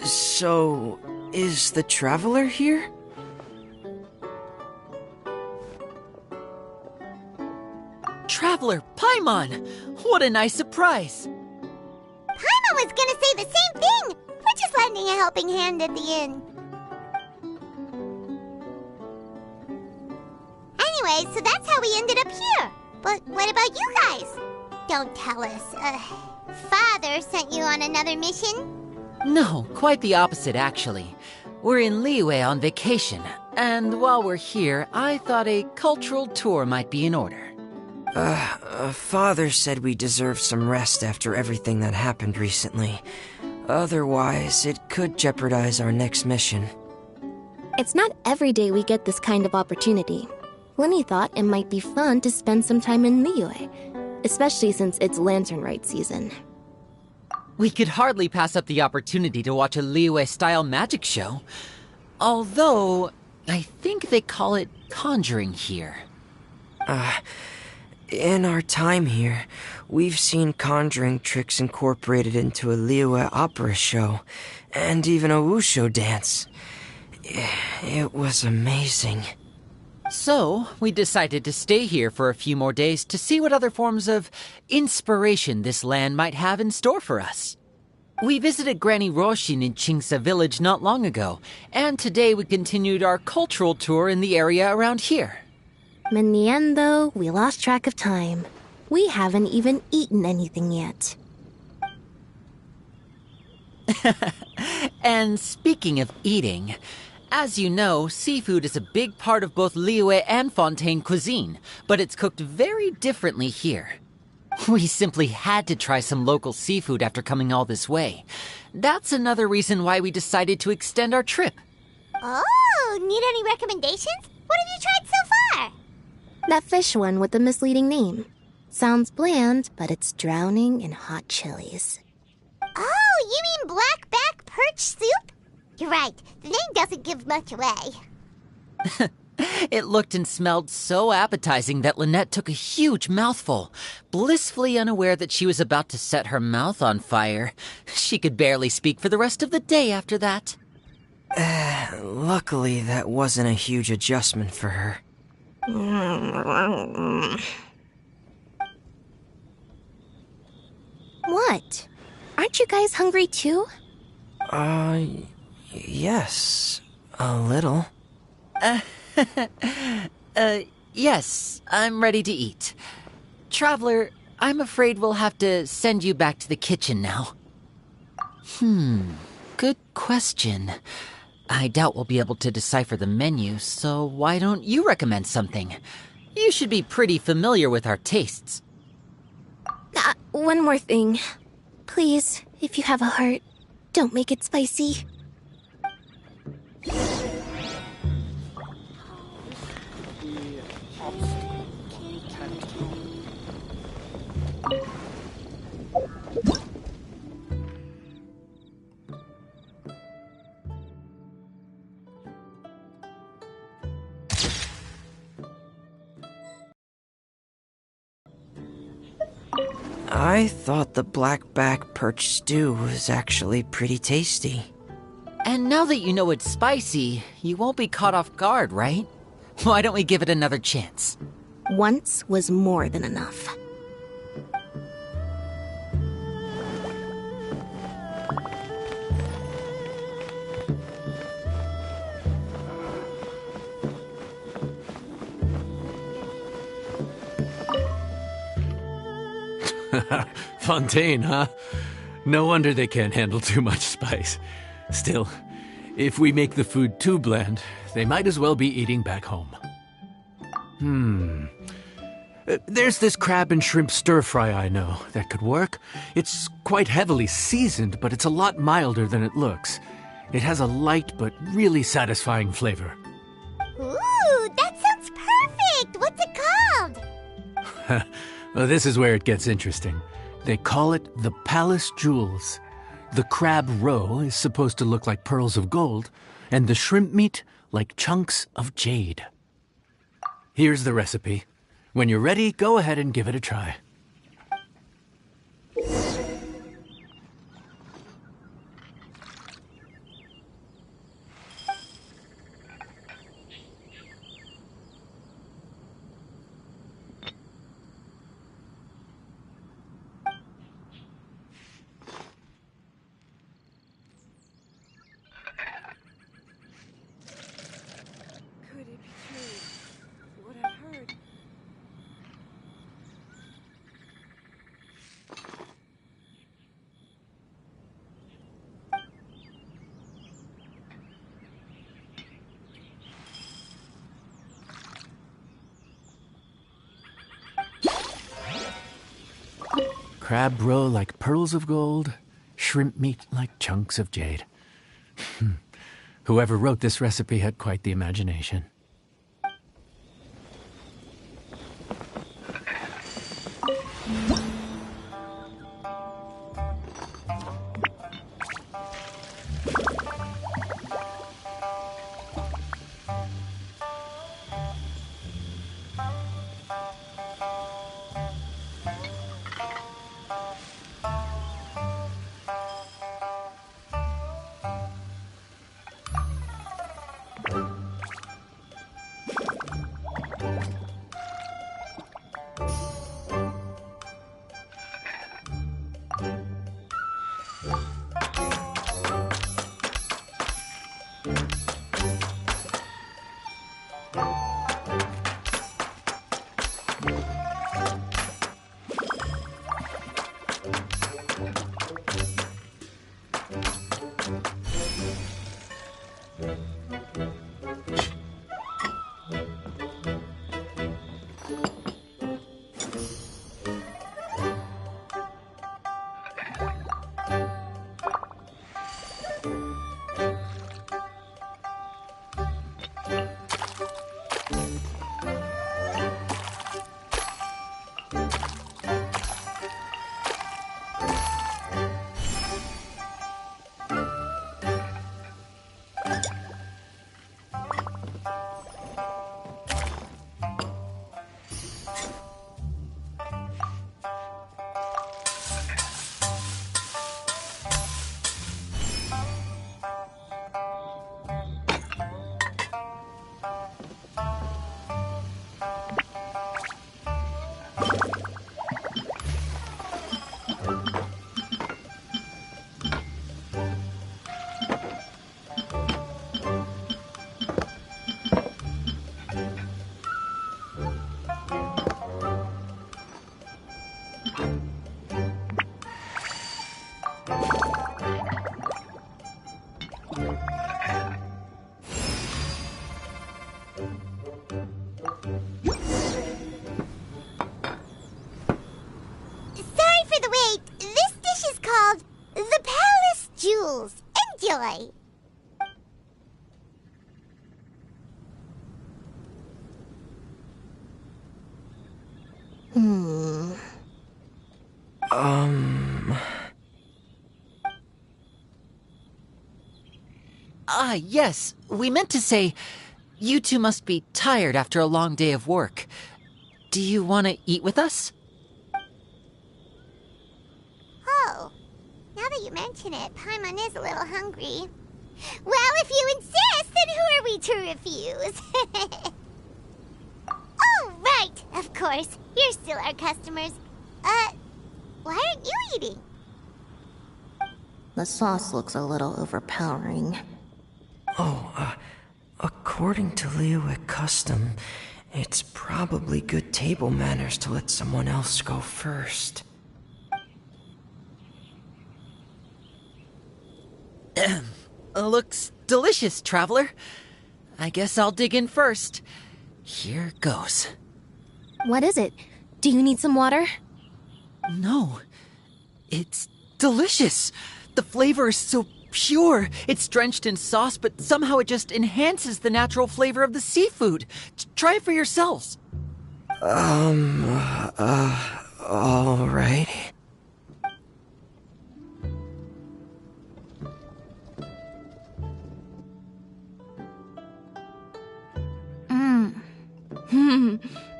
So, is the Traveler here? Traveler, Paimon! What a nice surprise! Paimon was gonna say the same thing! We're just lending a helping hand at the inn. Anyway, so that's how we ended up here. But what about you guys? Don't tell us, Father sent you on another mission? No, quite the opposite, actually. We're in Liyue on vacation, and while we're here, I thought a cultural tour might be in order. Father said we deserve some rest after everything that happened recently. Otherwise, it could jeopardize our next mission. It's not every day we get this kind of opportunity. Linny thought it might be fun to spend some time in Liyue, especially since it's Lantern Rite season. We could hardly pass up the opportunity to watch a Liyue-style magic show. Although, I think they call it conjuring here. In our time here, we've seen conjuring tricks incorporated into a Liyue opera show, and even a wushu dance. It was amazing. So, we decided to stay here for a few more days to see what other forms of inspiration this land might have in store for us. We visited Granny Roshin in Chingsa village not long ago, and today we continued our cultural tour in the area around here. In the end, though, we lost track of time. We haven't even eaten anything yet. And speaking of eating, as you know, seafood is a big part of both Liyue and Fontaine cuisine, but it's cooked very differently here. We simply had to try some local seafood after coming all this way. That's another reason why we decided to extend our trip. Oh, need any recommendations? What have you tried so far? That fish one with the misleading name. Sounds bland, but it's drowning in hot chilies. Oh, you mean blackback perch soup? You're right, the name doesn't give much away. It looked and smelled so appetizing that Lynette took a huge mouthful, blissfully unaware that she was about to set her mouth on fire. She could barely speak for the rest of the day after that. Luckily, that wasn't a huge adjustment for her. What? Aren't you guys hungry too? Yes, a little. Yes, I'm ready to eat. Traveler, I'm afraid we'll have to send you back to the kitchen now. Good question. I doubt we'll be able to decipher the menu, so why don't you recommend something? You should be pretty familiar with our tastes. One more thing. Please, if you have a heart, don't make it spicy. I thought the blackback perch stew was actually pretty tasty. And now that you know it's spicy, you won't be caught off guard, right? Why don't we give it another chance? Once was more than enough. Fontaine, huh? No wonder they can't handle too much spice. Still, if we make the food too bland, they might as well be eating back home. There's this crab and shrimp stir-fry I know that could work. It's quite heavily seasoned, but it's a lot milder than it looks. It has a light but really satisfying flavor. Ooh, that sounds perfect! What's it called? Well, this is where it gets interesting. They call it the Palace Jewels. The crab roe is supposed to look like pearls of gold, and the shrimp meat like chunks of jade. Here's the recipe. When you're ready, go ahead and give it a try. Could it be true? What I've heard. Crab roe like pearls of gold, shrimp meat like chunks of jade. Whoever wrote this recipe had quite the imagination. Sorry for the wait. This dish is called the Palace Jewels. Enjoy. Yes. We meant to say, you two must be tired after a long day of work. Do you want to eat with us? Oh, now that you mention it, Paimon is a little hungry. Well, if you insist, then who are we to refuse? Oh, right, of course. You're still our customers. Why aren't you eating? The sauce looks a little overpowering. According to Liyue custom, it's probably good table manners to let someone else go first. Looks delicious, traveler. I guess I'll dig in first. Here goes. What is it? Do you need some water? No. It's delicious. The flavor is so pure. It's drenched in sauce, but somehow it just enhances the natural flavor of the seafood. Try it for yourselves. All right.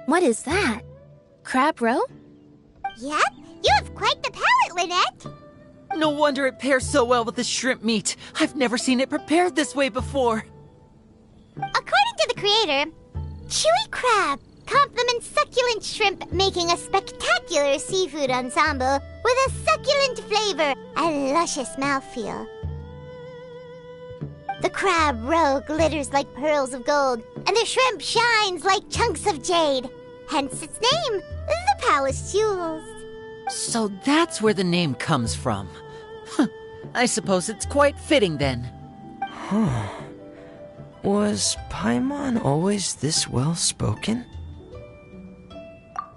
What is that? Crab roe? Yep, you have quite the palate, Lynette. No wonder it pairs so well with the shrimp meat. I've never seen it prepared this way before. According to the creator, chewy crab complements succulent shrimp, making a spectacular seafood ensemble with a succulent flavor and luscious mouthfeel. The crab roe glitters like pearls of gold, and the shrimp shines like chunks of jade. Hence its name, the Palace Jewels. So that's where the name comes from. I suppose it's quite fitting then. Was Paimon always this well-spoken?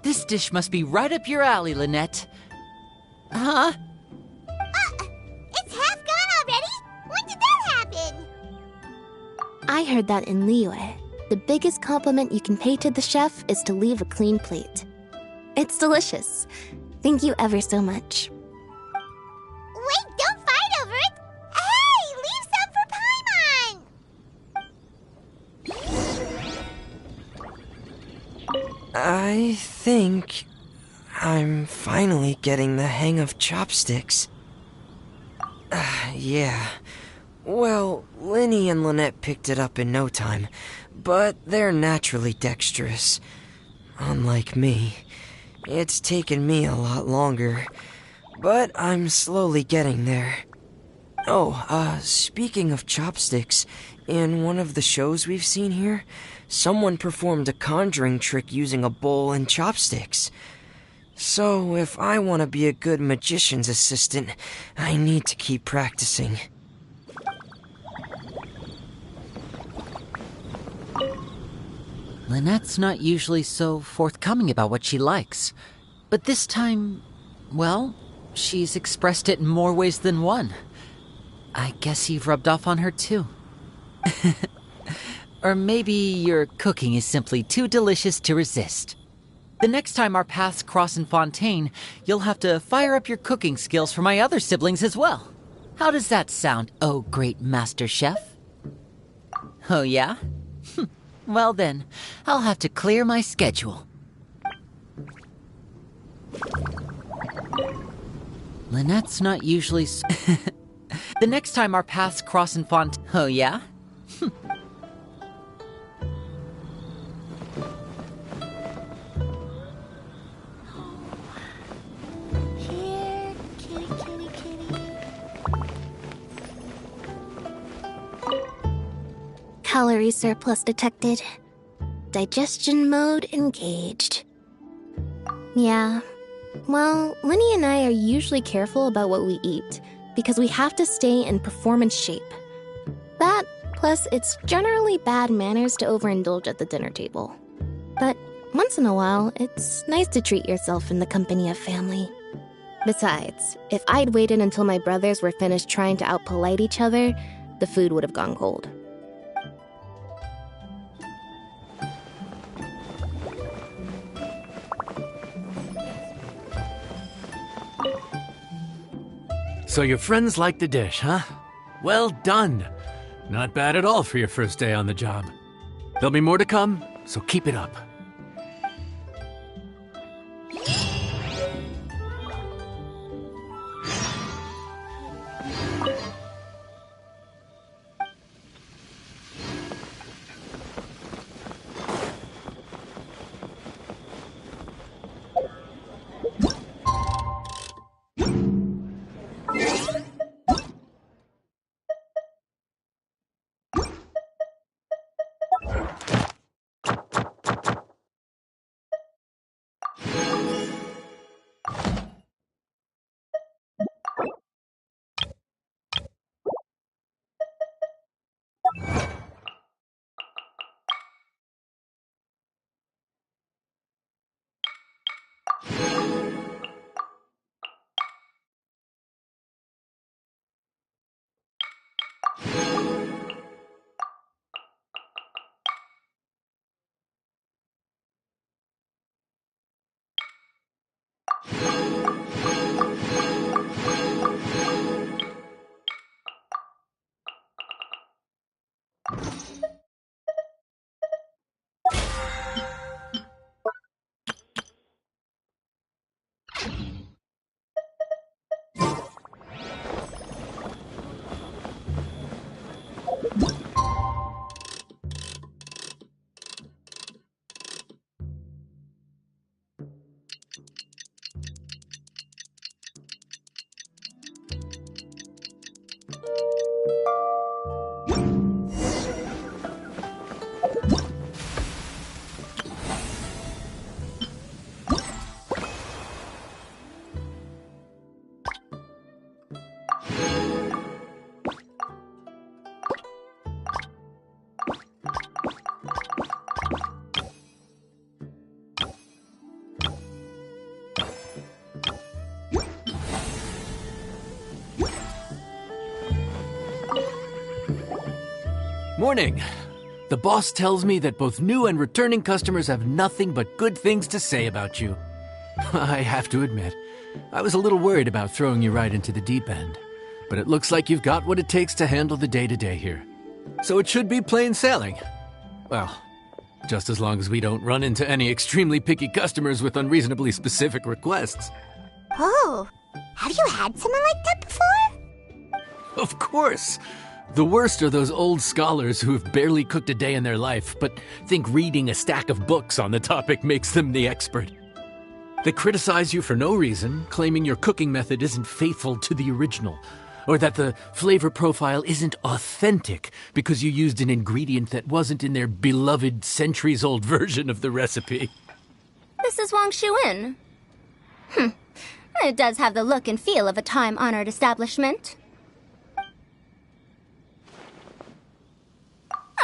This dish must be right up your alley, Lynette. Huh? It's half gone already? When did that happen? I heard that in Liyue. The biggest compliment you can pay to the chef is to leave a clean plate. It's delicious. Thank you ever so much. Wait, don't fight over it! Hey, leave some for Paimon! I think I'm finally getting the hang of chopsticks. Yeah. Well, Linny and Lynette picked it up in no time, but they're naturally dexterous. Unlike me, it's taken me a lot longer, but I'm slowly getting there. Speaking of chopsticks, in one of the shows we've seen here, someone performed a conjuring trick using a bowl and chopsticks. So if I want to be a good magician's assistant, I need to keep practicing. Lynette's not usually so forthcoming about what she likes. But this time, well, she's expressed it in more ways than one. I guess you've rubbed off on her too. Or maybe your cooking is simply too delicious to resist. The next time our paths cross in Fontaine, you'll have to fire up your cooking skills for my other siblings as well. How does that sound, oh great master chef? Oh yeah? Well then, I'll have to clear my schedule. Lynette's not usually The next time our paths cross in Fontaine... Oh yeah? Here, kitty, kitty, kitty. Calorie surplus detected. Digestion mode engaged. Yeah. Well, Linny and I are usually careful about what we eat, because we have to stay in performance shape. That, plus it's generally bad manners to overindulge at the dinner table. But once in a while, it's nice to treat yourself in the company of family. Besides, if I'd waited until my brothers were finished trying to out-polite each other, the food would have gone cold. So your friends like the dish, huh? Well done. Not bad at all for your first day on the job. There'll be more to come, so keep it up. Morning. The boss tells me that both new and returning customers have nothing but good things to say about you. I have to admit, I was a little worried about throwing you right into the deep end, but it looks like you've got what it takes to handle the day-to-day here. So it should be plain sailing. Well, just as long as we don't run into any extremely picky customers with unreasonably specific requests. Oh, have you had someone like that before? Of course! The worst are those old scholars who have barely cooked a day in their life, but think reading a stack of books on the topic makes them the expert. They criticize you for no reason, claiming your cooking method isn't faithful to the original, or that the flavor profile isn't authentic because you used an ingredient that wasn't in their beloved centuries-old version of the recipe. This is Wang Shuin. It does have the look and feel of a time-honored establishment.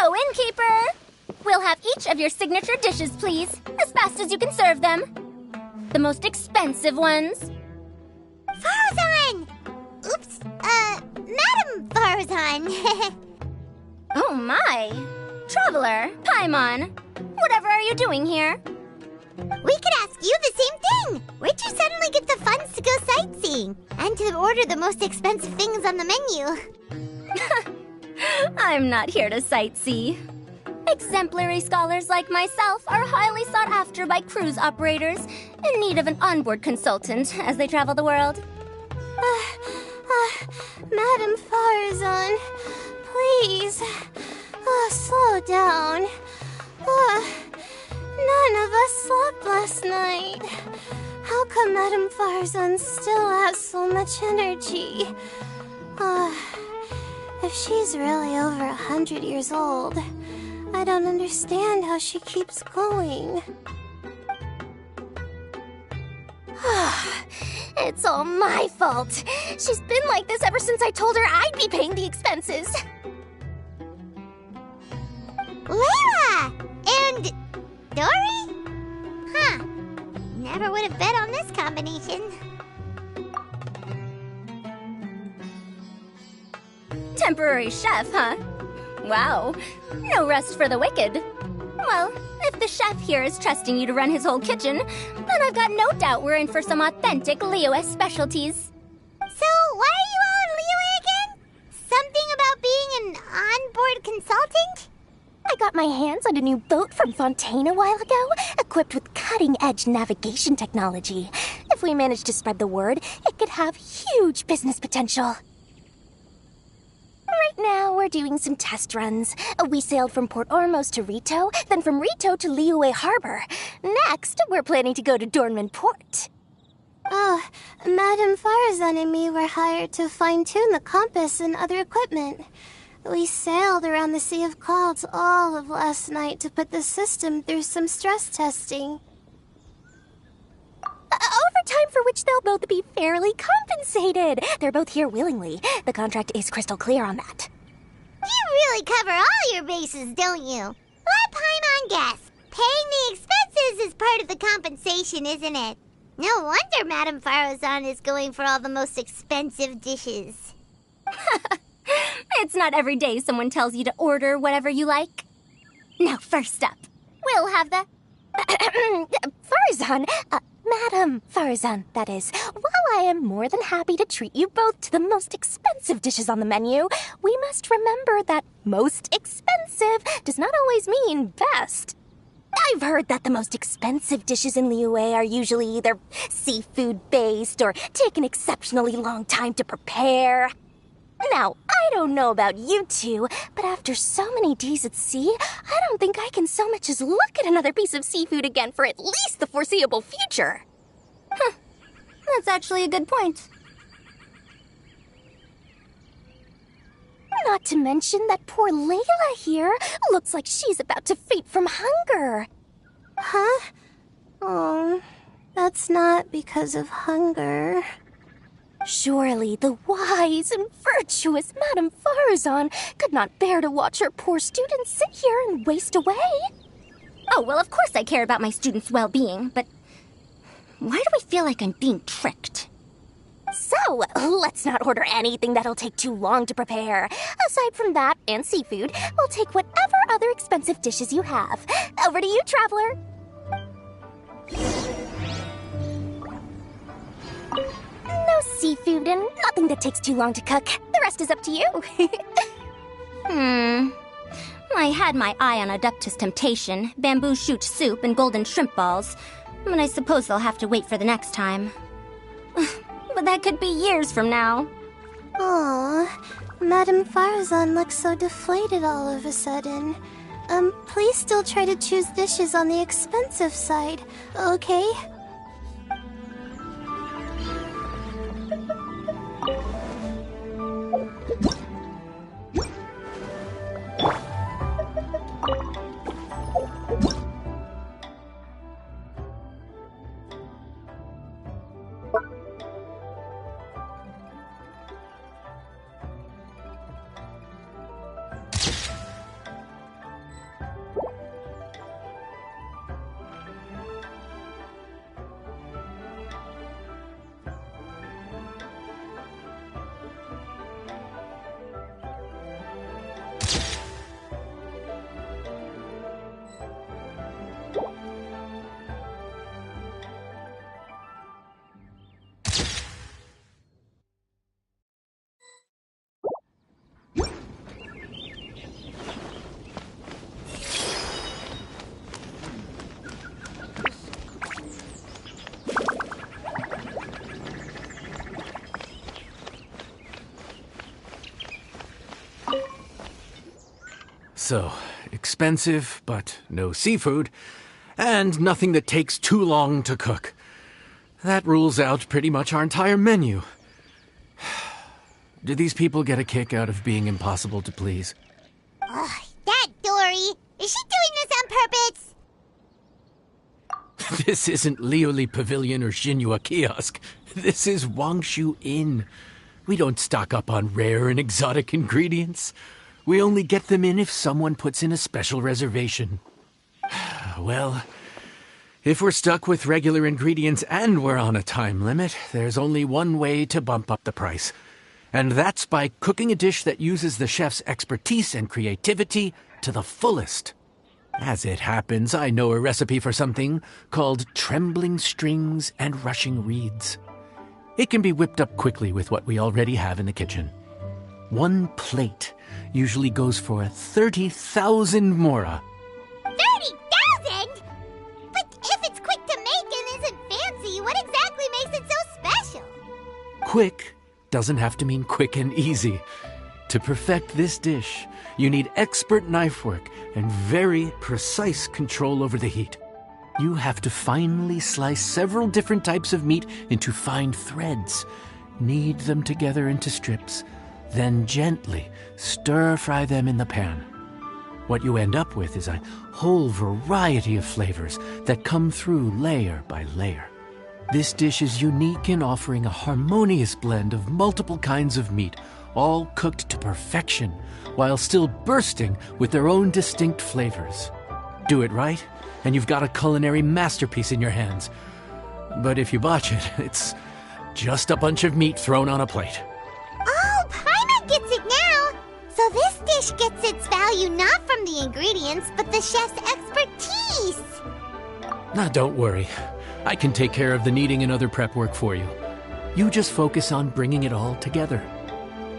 Oh, innkeeper! We'll have each of your signature dishes, please, as fast as you can serve them. The most expensive ones. Farazan! Oops, Madam Farazan. Oh my! Traveler, Paimon, whatever are you doing here? We could ask you the same thing! Where'd you suddenly get the funds to go sightseeing? And to order the most expensive things on the menu? I'm not here to sightsee. Exemplary scholars like myself are highly sought after by cruise operators in need of an onboard consultant as they travel the world. Madam Farazan, please, slow down. None of us slept last night. How come Madam Farazan still has so much energy? If she's really over 100 years old, I don't understand how she keeps going. It's all my fault. She's been like this ever since I told her I'd be paying the expenses. Layla! And Dory? Huh. Never would have bet on this combination. Temporary chef, huh? Wow. No rest for the wicked. Well, if the chef here is trusting you to run his whole kitchen, then I've got no doubt we're in for some authentic Liyue specialties. So, why are you all in Liyue again? Something about being an onboard consultant? I got my hands on a new boat from Fontaine a while ago, equipped with cutting-edge navigation technology. If we manage to spread the word, it could have huge business potential. Right now, we're doing some test runs. We sailed from Port Ormos to Rito, then from Rito to Liyue Harbor. Next, we're planning to go to Dornman Port. Oh, Madame Farazan and me were hired to fine-tune the compass and other equipment. We sailed around the Sea of Clouds all of last night to put the system through some stress testing. Overtime for which they'll both be fairly compensated. They're both here willingly. The contract is crystal clear on that. You really cover all your bases, don't you? Let Paimon guess. Paying the expenses is part of the compensation, isn't it? No wonder Madame Farazan is going for all the most expensive dishes. It's not every day someone tells you to order whatever you like. Now, first up, we'll have the... Farazan, Madam Farazan, that is. While I am more than happy to treat you both to the most expensive dishes on the menu, we must remember that most expensive does not always mean best. I've heard that the most expensive dishes in Liyue are usually either seafood-based or take an exceptionally long time to prepare. Now, I don't know about you two, but after so many days at sea, I don't think I can so much as look at another piece of seafood again for at least the foreseeable future. Huh. That's actually a good point. Not to mention that poor Layla here looks like she's about to faint from hunger. Huh? Oh, that's not because of hunger. Surely the wise and virtuous Madame Farazan could not bear to watch her poor students sit here and waste away. Oh, well, of course I care about my students' well-being, but why do I feel like I'm being tricked? So, let's not order anything that'll take too long to prepare. Aside from that and seafood, we'll take whatever other expensive dishes you have. Over to you, traveler. No seafood and nothing that takes too long to cook. The rest is up to you. I had my eye on Adeptus Temptation, bamboo shoot soup, and golden shrimp balls, but I suppose they'll have to wait for the next time. But that could be years from now. Aw, Madame Farazan looks so deflated all of a sudden. Please still try to choose dishes on the expensive side, okay? So, expensive, but no seafood, and nothing that takes too long to cook. That rules out pretty much our entire menu. Do these people get a kick out of being impossible to please? Ugh, that Dory! Is she doing this on purpose? This isn't Lioli Pavilion or Xinhua Kiosk. This is Wangshu Inn. We don't stock up on rare and exotic ingredients. We only get them in if someone puts in a special reservation. Well, if we're stuck with regular ingredients and we're on a time limit, there's only one way to bump up the price. And that's by cooking a dish that uses the chef's expertise and creativity to the fullest. As it happens, I know a recipe for something called trembling strings and rushing reeds. It can be whipped up quickly with what we already have in the kitchen. 1 plate usually goes for 30,000 mora. 30,000? But if it's quick to make and isn't fancy, what exactly makes it so special? Quick doesn't have to mean quick and easy. To perfect this dish, you need expert knife work and very precise control over the heat. You have to finely slice several different types of meat into fine threads, knead them together into strips, then gently stir-fry them in the pan. What you end up with is a whole variety of flavors that come through layer by layer. This dish is unique in offering a harmonious blend of multiple kinds of meat, all cooked to perfection, while still bursting with their own distinct flavors. Do it right, and you've got a culinary masterpiece in your hands. But if you botch it, it's just a bunch of meat thrown on a plate. Oh, Paimon gets it now! So this dish gets its value not from the ingredients, but the chef's expertise! Now, don't worry. I can take care of the kneading and other prep work for you. You just focus on bringing it all together.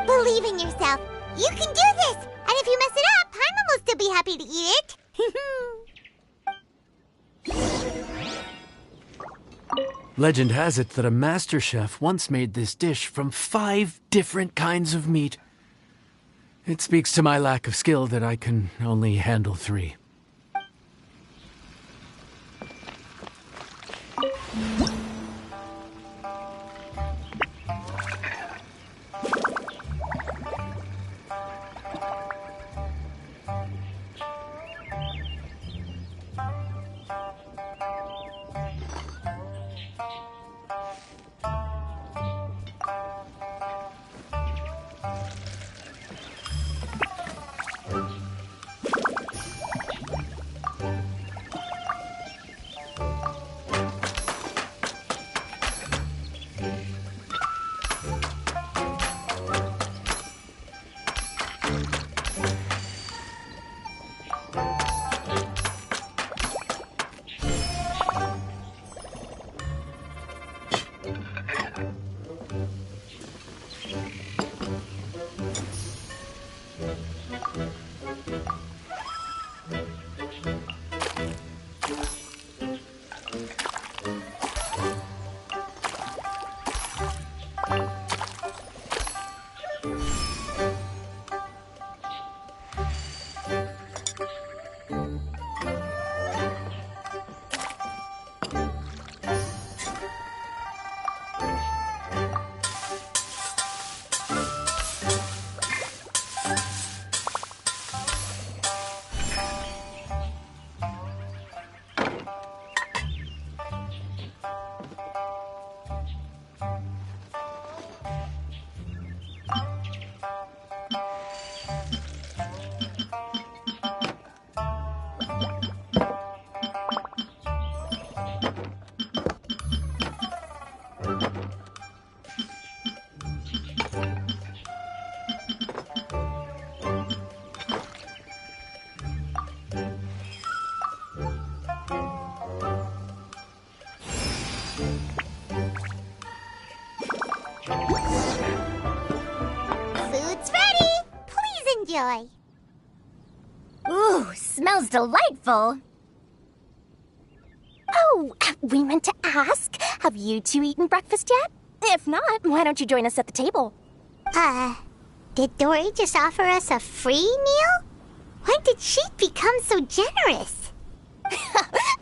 Believe in yourself. You can do this! And if you mess it up, Paimon will still be happy to eat it. Legend has it that a master chef once made this dish from 5 different kinds of meat. It speaks to my lack of skill that I can only handle 3. Enjoy. Ooh, smells delightful. Oh, we meant to ask, have you two eaten breakfast yet? If not, why don't you join us at the table? Did Dory just offer us a free meal? When did she become so generous?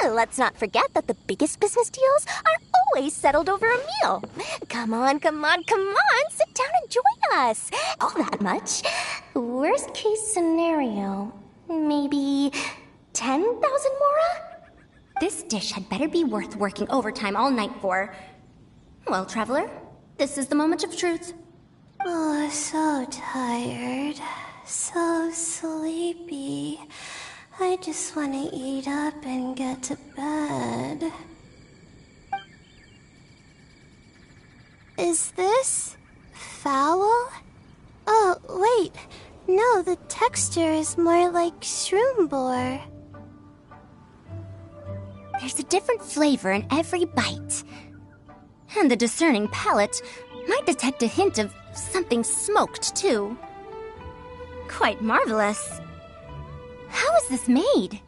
Let's not forget that the biggest business deals are always settled over a meal. Come on, come on, come on. Sit down and join us. All that much. Worst case scenario, maybe 10,000 mora? This dish had better be worth working overtime all night for. Well, traveler, this is the moment of truth. Oh, so tired. So sleepy. I just want to eat up and get to bed. Is this foul? Oh, wait. No, the texture is more like shroom boar. There's a different flavor in every bite. And the discerning palate might detect a hint of something smoked, too. Quite marvelous. How is this made?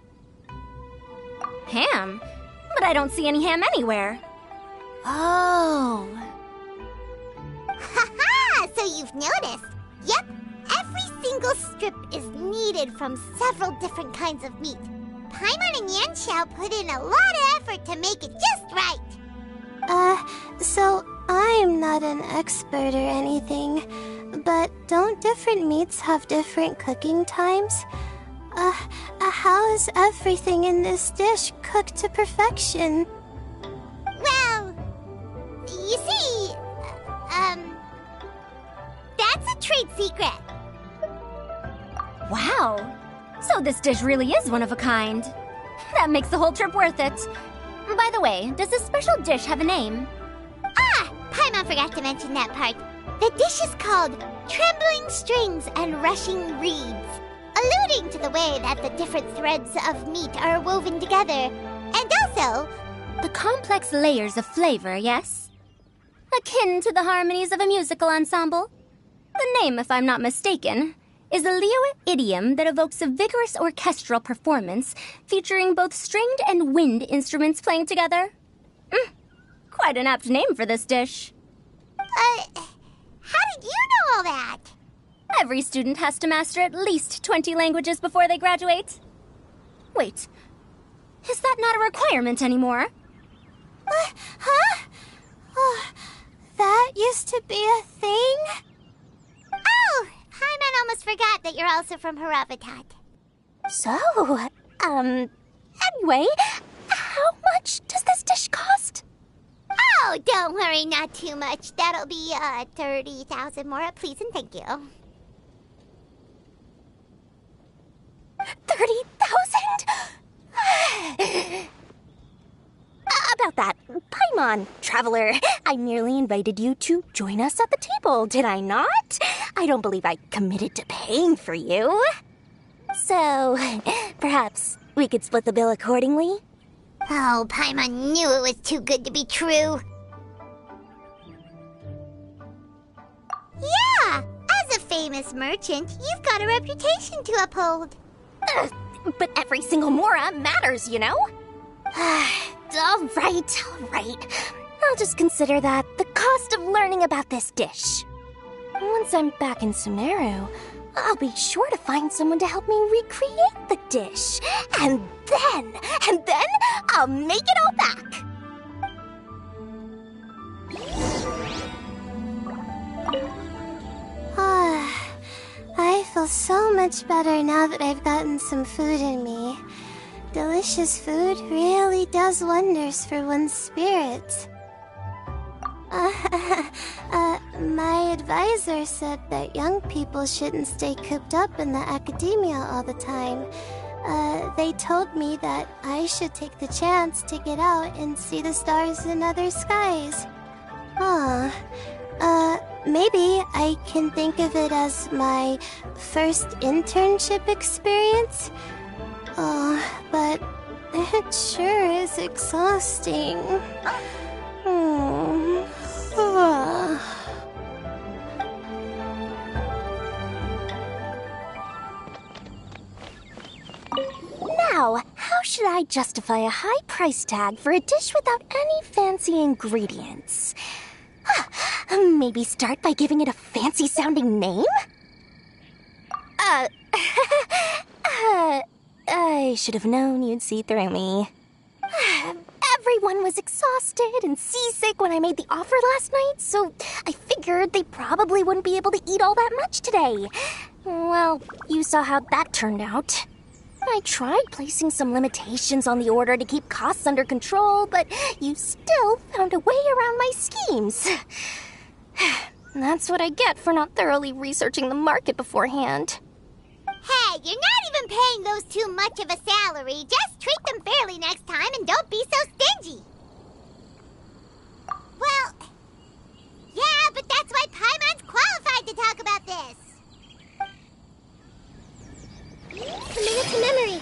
Ham? But I don't see any ham anywhere. Oh. Haha! So you've noticed. Yep, every single strip is kneaded from several different kinds of meat. Paimon and Yanxiao put in a lot of effort to make it just right. So I'm not an expert or anything, but don't different meats have different cooking times? How is everything in this dish cooked to perfection? Well, you see, that's a trade secret. Wow. So this dish really is one of a kind. That makes the whole trip worth it. By the way, does this special dish have a name? Ah! Paimon forgot to mention that part. The dish is called Trembling Strings and Rushing Reeds, alluding to the way that the different threads of meat are woven together, and also the complex layers of flavor, yes? Akin to the harmonies of a musical ensemble. The name, if I'm not mistaken, is a Liyue idiom that evokes a vigorous orchestral performance featuring both stringed and wind instruments playing together. Quite an apt name for this dish. How did you know all that? Every student has to master at least 20 languages before they graduate. Wait, is that not a requirement anymore? Huh? Oh, that used to be a thing? Oh, Paimon almost forgot that you're also from Haravatat. So, anyway, how much does this dish cost? Oh, don't worry, not too much. That'll be, 30,000 more, please and thank you. 30,000? About that, Paimon, traveler, I merely invited you to join us at the table, did I not? I don't believe I committed to paying for you. So, perhaps we could split the bill accordingly? Oh, Paimon knew it was too good to be true. Yeah, as a famous merchant, you've got a reputation to uphold. But every single mora matters, you know? All right. I'll just consider that the cost of learning about this dish. Once I'm back in Sumeru, I'll be sure to find someone to help me recreate the dish. And then I'll make it all back. I feel so much better now that I've gotten some food in me. Delicious food really does wonders for one's spirit. My advisor said that young people shouldn't stay cooped up in the academia all the time. They told me that I should take the chance to get out and see the stars in other skies. Maybe I can think of it as my first internship experience. But it sure is exhausting. Now, how should I justify a high price tag for a dish without any fancy ingredients? Maybe start by giving it a fancy-sounding name? I should have known you'd see through me. Everyone was exhausted and seasick when I made the offer last night, so I figured they probably wouldn't be able to eat all that much today. Well, you saw how that turned out. I tried placing some limitations on the order to keep costs under control, but you still found a way around my schemes. That's what I get for not thoroughly researching the market beforehand. Hey, you're not even paying those too much of a salary. Just treat them fairly next time and don't be so stingy. Well, yeah, but that's why Paimon's qualified to talk about this. Commit to memory.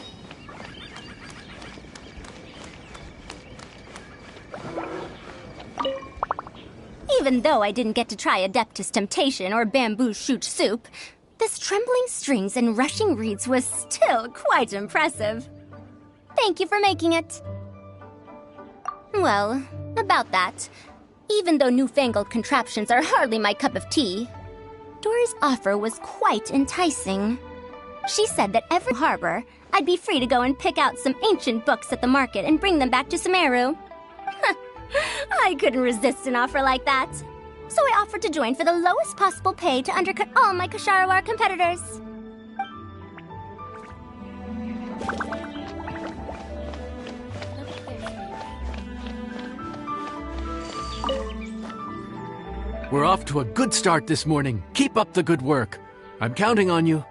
Even though I didn't get to try Adeptus Temptation or Bamboo Shoot Soup, this trembling strings and rushing reeds was still quite impressive. Thank you for making it. Well, about that, even though newfangled contraptions are hardly my cup of tea, Dory's offer was quite enticing. She said that every harbor, I'd be free to go and pick out some ancient books at the market and bring them back to Sumeru. I couldn't resist an offer like that. So I offered to join for the lowest possible pay to undercut all my Ksharawar competitors. We're off to a good start this morning. Keep up the good work. I'm counting on you.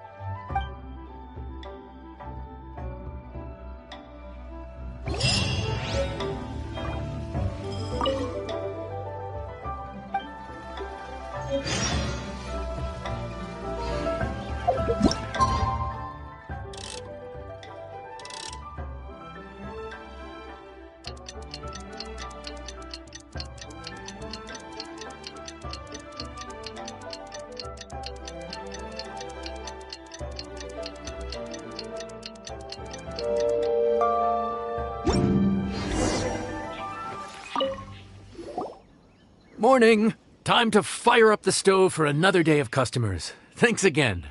Morning! Time to fire up the stove for another day of customers. Thanks again.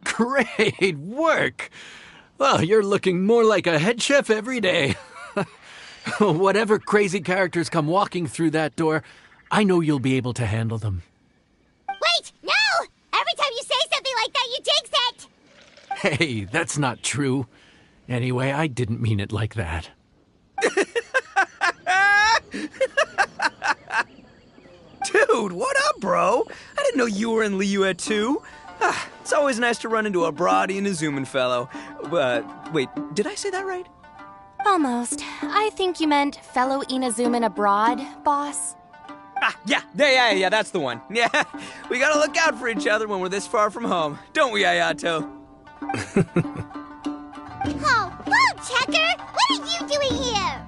Great work! Well, you're looking more like a head chef every day. Whatever crazy characters come walking through that door, I know you'll be able to handle them. Wait, no! Every time you say something like that, you jinx it! Hey, that's not true. Anyway, I didn't mean it like that. Dude, what up, bro? I didn't know you were in Liyue too. It's always nice to run into a Brody and a Zoomin fellow. Wait, did I say that right? Almost. I think you meant fellow Inazumin abroad, boss. Yeah, that's the one. Yeah, we gotta look out for each other when we're this far from home. Don't we, Ayato? Oh, Bull Checker! What are you doing here?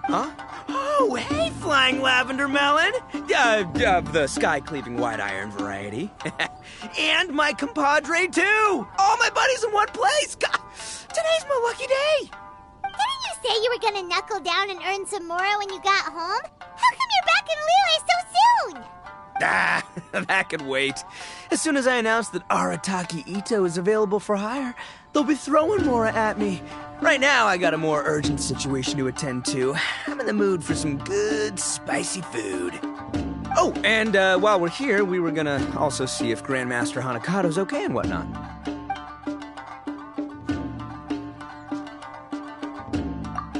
Huh? Oh, hey, Flying Lavender Melon! The sky-cleaving white iron variety. And my compadre, too! All my buddies in one place! God, today's my lucky day! Didn't you say you were gonna knuckle down and earn some more when you got home? How come you're back in Liyue so soon? That could wait. As soon as I announce that Arataki Ito is available for hire, they'll be throwing Mora at me. Right now, I got a more urgent situation to attend to. I'm in the mood for some good, spicy food. Oh, and while we're here, we were gonna also see if Grandmaster Hanakado's okay and whatnot.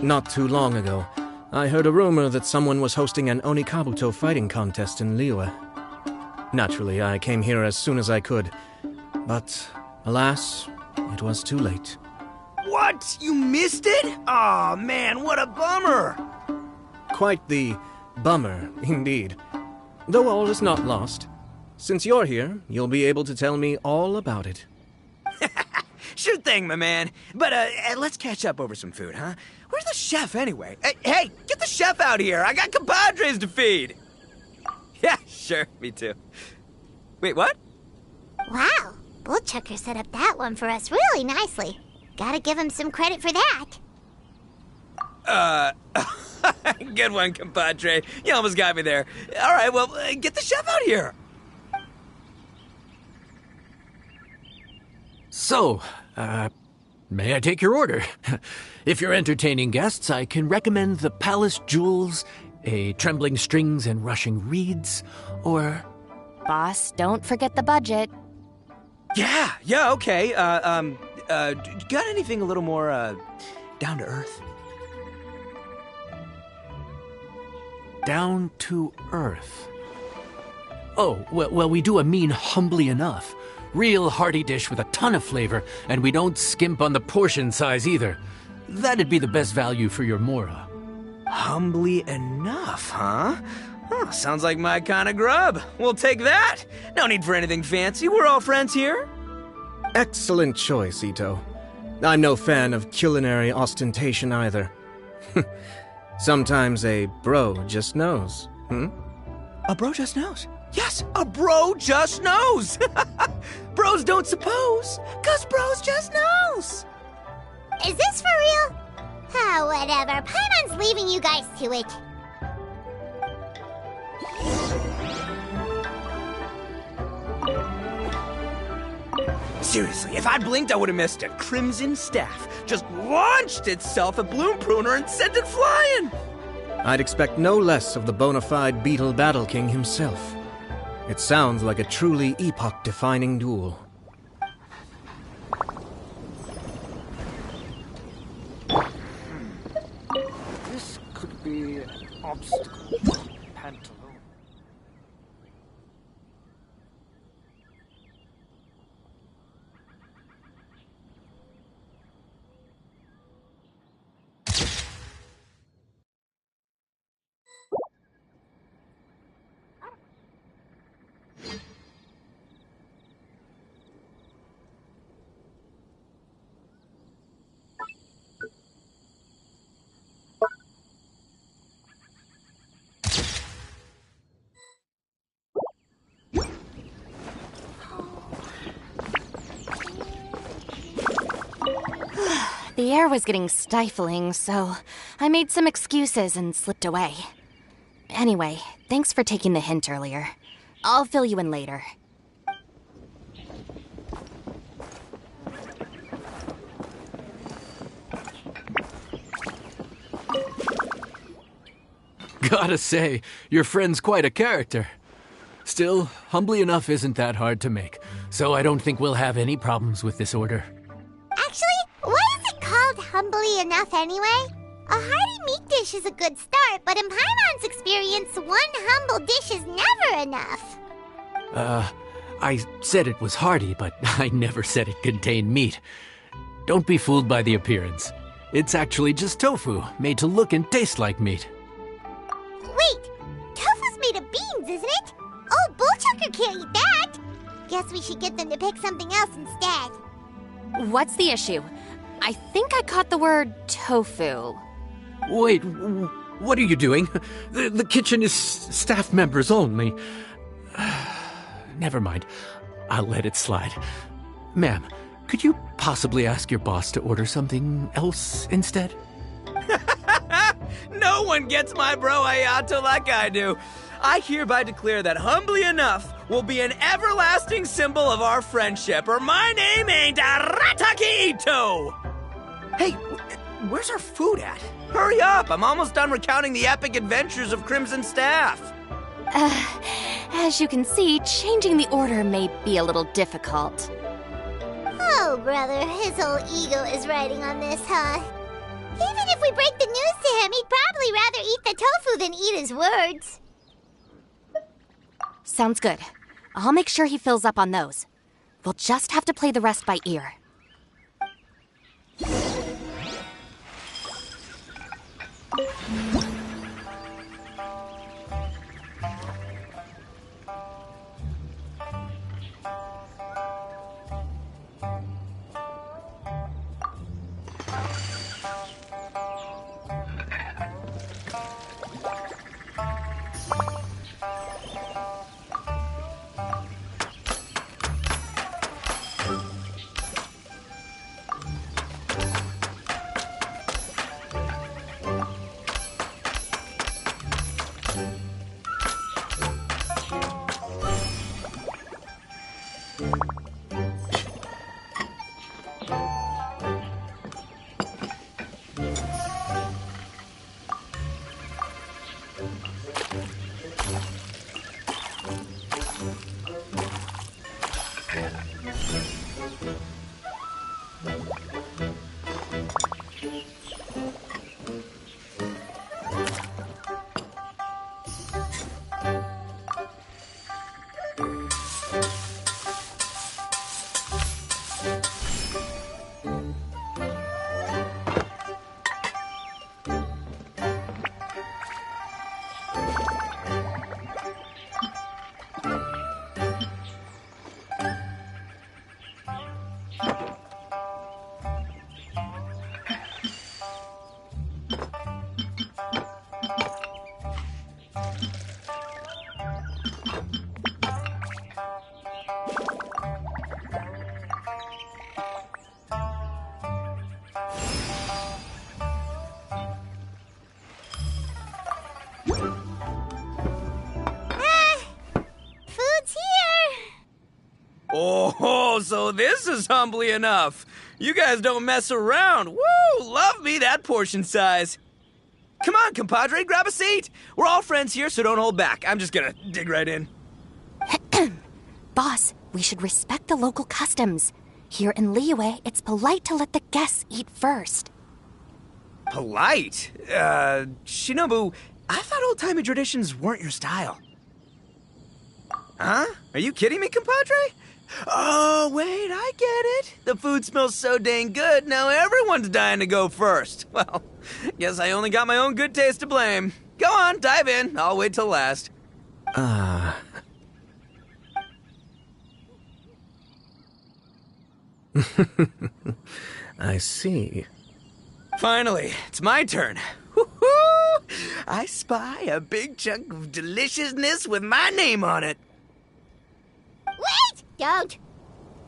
Not too long ago, I heard a rumor that someone was hosting an Onikabuto fighting contest in Liyue. Naturally, I came here as soon as I could, but alas, it was too late. What? You missed it? Aw, man, what a bummer! Quite the bummer, indeed. Though all is not lost. Since you're here, you'll be able to tell me all about it. Sure thing, my man. But let's catch up over some food, huh? Where's the chef, anyway? Hey, get the chef out here! I got compadres to feed! Yeah, sure, me too. Wait, what? Wow, Bull Checker set up that one for us really nicely. Gotta give him some credit for that. Good one, compadre. You almost got me there. All right, well, get the chef out here. So, may I take your order? If you're entertaining guests, I can recommend the Palace Jewels, a Trembling Strings and Rushing Reeds, or... Boss, don't forget the budget. Yeah, okay. Got anything a little more, down to earth? Down to earth. Oh, well, we do a mean humbly enough. Real hearty dish with a ton of flavor, and we don't skimp on the portion size either. That'd be the best value for your Mora. Humbly enough, huh? Oh, sounds like my kind of grub. We'll take that. No need for anything fancy. We're all friends here. Excellent choice, Ito. I'm no fan of culinary ostentation either. Sometimes a bro just knows, A bro just knows? Yes, a bro just knows! Bros don't suppose, 'cause bros just knows! Is this for real? Ah, whatever. Paimon's leaving you guys to it. Seriously, if I blinked, I would have missed it. Crimson Staff just launched itself at Bloom Pruner and sent it flying! I'd expect no less of the bona fide Beetle Battle King himself. It sounds like a truly epoch-defining duel. This could be an obstacle. Pantaloon. The air was getting stifling, so I made some excuses and slipped away. Anyway, thanks for taking the hint earlier. I'll fill you in later. Gotta say, your friend's quite a character. Still, humbly enough isn't that hard to make, so I don't think we'll have any problems with this order. Actually, why is it called humbly enough anyway? A hearty meat dish is a good start, but in Paimon's experience, one humble dish is never enough. I said it was hearty, but I never said it contained meat. Don't be fooled by the appearance. It's actually just tofu, made to look and taste like meat. Wait, tofu's made of beans, isn't it? Oh, Bullchucker can't eat that! Guess we should get them to pick something else instead. What's the issue? I think I caught the word tofu. Wait, what are you doing? The kitchen is staff members only. Never mind. I'll let it slide. Ma'am, could you possibly ask your boss to order something else instead? No one gets my bro Ayato like I do. I hereby declare that humbly enough will be an everlasting symbol of our friendship, or my name ain't Arataki Ito! Hey, where's our food at? Hurry up, I'm almost done recounting the epic adventures of Crimson Staff. As you can see, changing the order may be a little difficult. Oh, brother, his whole ego is riding on this, huh? Even if we break the news to him, he'd probably rather eat the tofu than eat his words. Sounds good. I'll make sure he fills up on those. We'll just have to play the rest by ear. Oh, so this is humbly enough. You guys don't mess around. Woo! Love me that portion size. Come on, compadre, grab a seat. We're all friends here, so don't hold back. I'm just gonna dig right in. Boss, we should respect the local customs. Here in Liyue, it's polite to let the guests eat first. Polite? Shinobu, I thought old-timey traditions weren't your style. Huh? Are you kidding me, compadre? Oh, wait, I get it. The food smells so dang good, now everyone's dying to go first. Well, guess I only got my own good taste to blame. Go on, dive in. I'll wait till last. I see. Finally, it's my turn. Woo-hoo! I spy a big chunk of deliciousness with my name on it. Wait! Don't!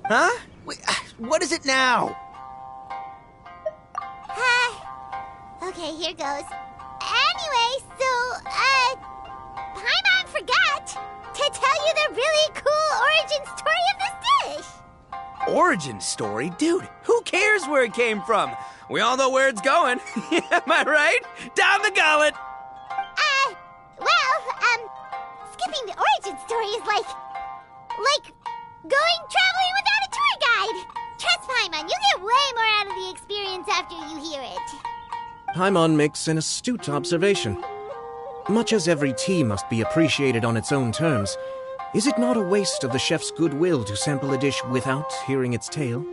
Huh? Wait, what is it now? Okay, here goes. Anyway, so, Paimon forgot to tell you the really cool origin story of this dish. Origin story? Dude, who cares where it came from? We all know where it's going. Am I right? Down the gullet! Skipping the origin story is like going traveling without a tour guide. Trust Paimon, you get way more out of the experience after you hear it. Paimon makes an astute observation. Much as every tea must be appreciated on its own terms, is it not a waste of the chef's goodwill to sample a dish without hearing its tale?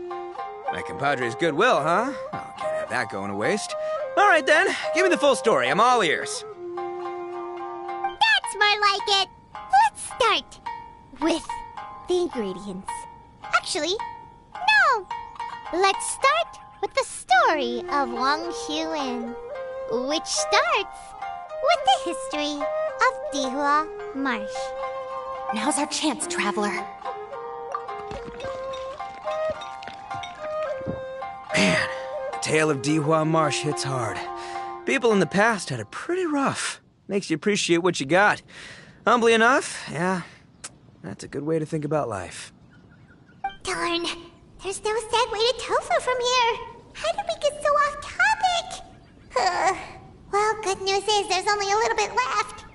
My compadre's goodwill, huh? Oh, can't have that going to waste. All right then, give me the full story. I'm all ears. That's more like it. Let's start with the ingredients. Actually, no. Let's start with the story of Wang Xiuan, which starts with the history of Dihua Marsh. Now's our chance, traveler. Man, the tale of Dihua Marsh hits hard. People in the past had it pretty rough. Makes you appreciate what you got. Humbly enough, yeah, that's a good way to think about life. Darn, there's no segue to tofu from here. How did we get so off topic? Well, good news is there's only a little bit left.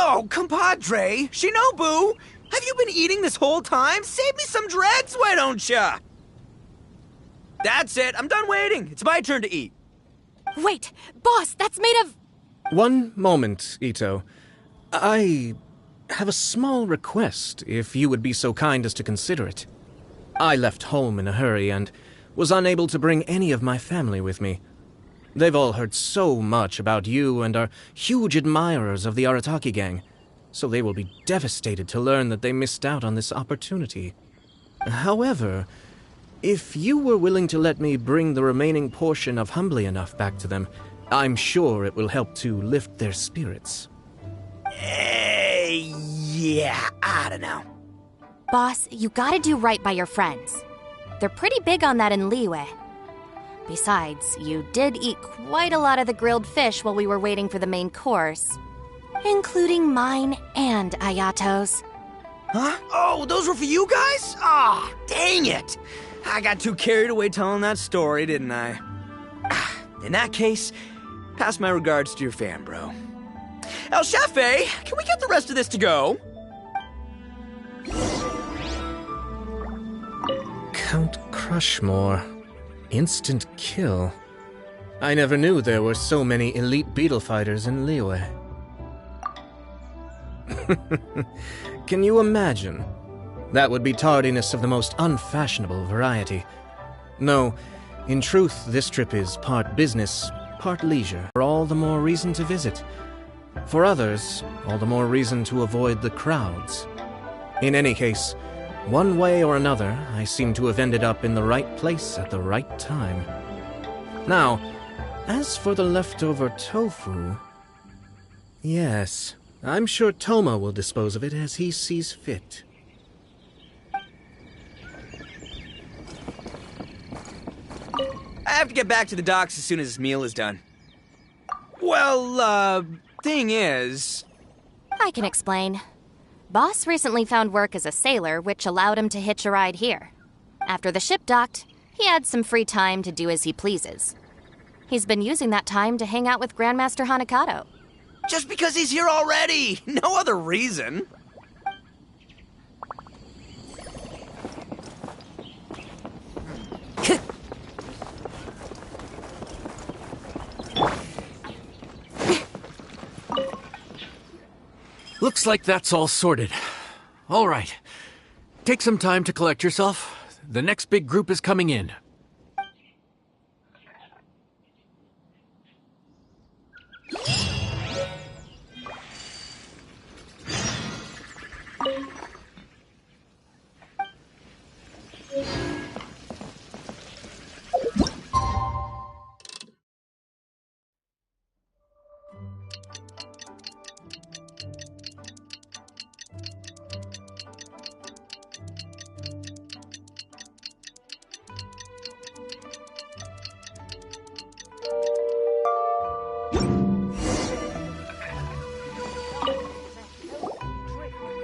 Oh, compadre, Shinobu, have you been eating this whole time? Save me some dreads, why don't ya? That's it, I'm done waiting. It's my turn to eat. Wait, boss, that's made of... One moment, Ito. I have a small request, if you would be so kind as to consider it. I left home in a hurry and was unable to bring any of my family with me. They've all heard so much about you and are huge admirers of the Arataki gang, so they will be devastated to learn that they missed out on this opportunity. However, if you were willing to let me bring the remaining portion of Humbly Enough back to them, I'm sure it will help to lift their spirits. Yeah, I don't know. Boss, you gotta do right by your friends. They're pretty big on that in Liyue. Besides, you did eat quite a lot of the grilled fish while we were waiting for the main course. Including mine and Ayato's. Huh? Oh, those were for you guys? Ah, dang it! I got too carried away telling that story, didn't I? In that case, pass my regards to your fan, bro. El Chefe, can we get the rest of this to go? Count Crushmore. Instant kill. I never knew there were so many elite beetle fighters in Liyue. Can you imagine? That would be tardiness of the most unfashionable variety. No, in truth, this trip is part business, part leisure. For all the more reason to visit. For others, all the more reason to avoid the crowds. In any case, one way or another, I seem to have ended up in the right place at the right time. Now, as for the leftover tofu... Yes, I'm sure Toma will dispose of it as he sees fit. I have to get back to the docks as soon as this meal is done. Well, thing is, I can explain. Boss recently found work as a sailor, which allowed him to hitch a ride here. After the ship docked, he had some free time to do as he pleases. He's been using that time to hang out with Grandmaster Hanakato. Just because he's here already! No other reason! Looks like that's all sorted. All right. Take some time to collect yourself. The next big group is coming in.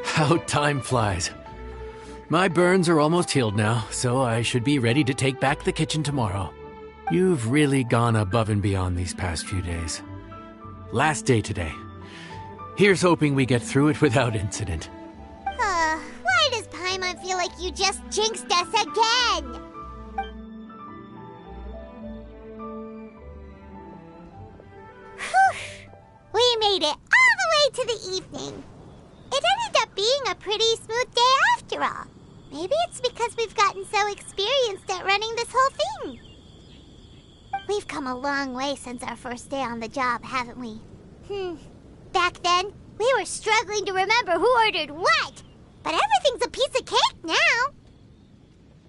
How time flies. My burns are almost healed now, so I should be ready to take back the kitchen tomorrow. You've really gone above and beyond these past few days. Last day today. Here's hoping we get through it without incident. Why does Paimon feel like you just jinxed us again? Whew. We made it all the way to the evening. It ended up being a pretty smooth day after all. Maybe it's because we've gotten so experienced at running this whole thing. We've come a long way since our first day on the job, haven't we? Back then, we were struggling to remember who ordered what. But everything's a piece of cake now.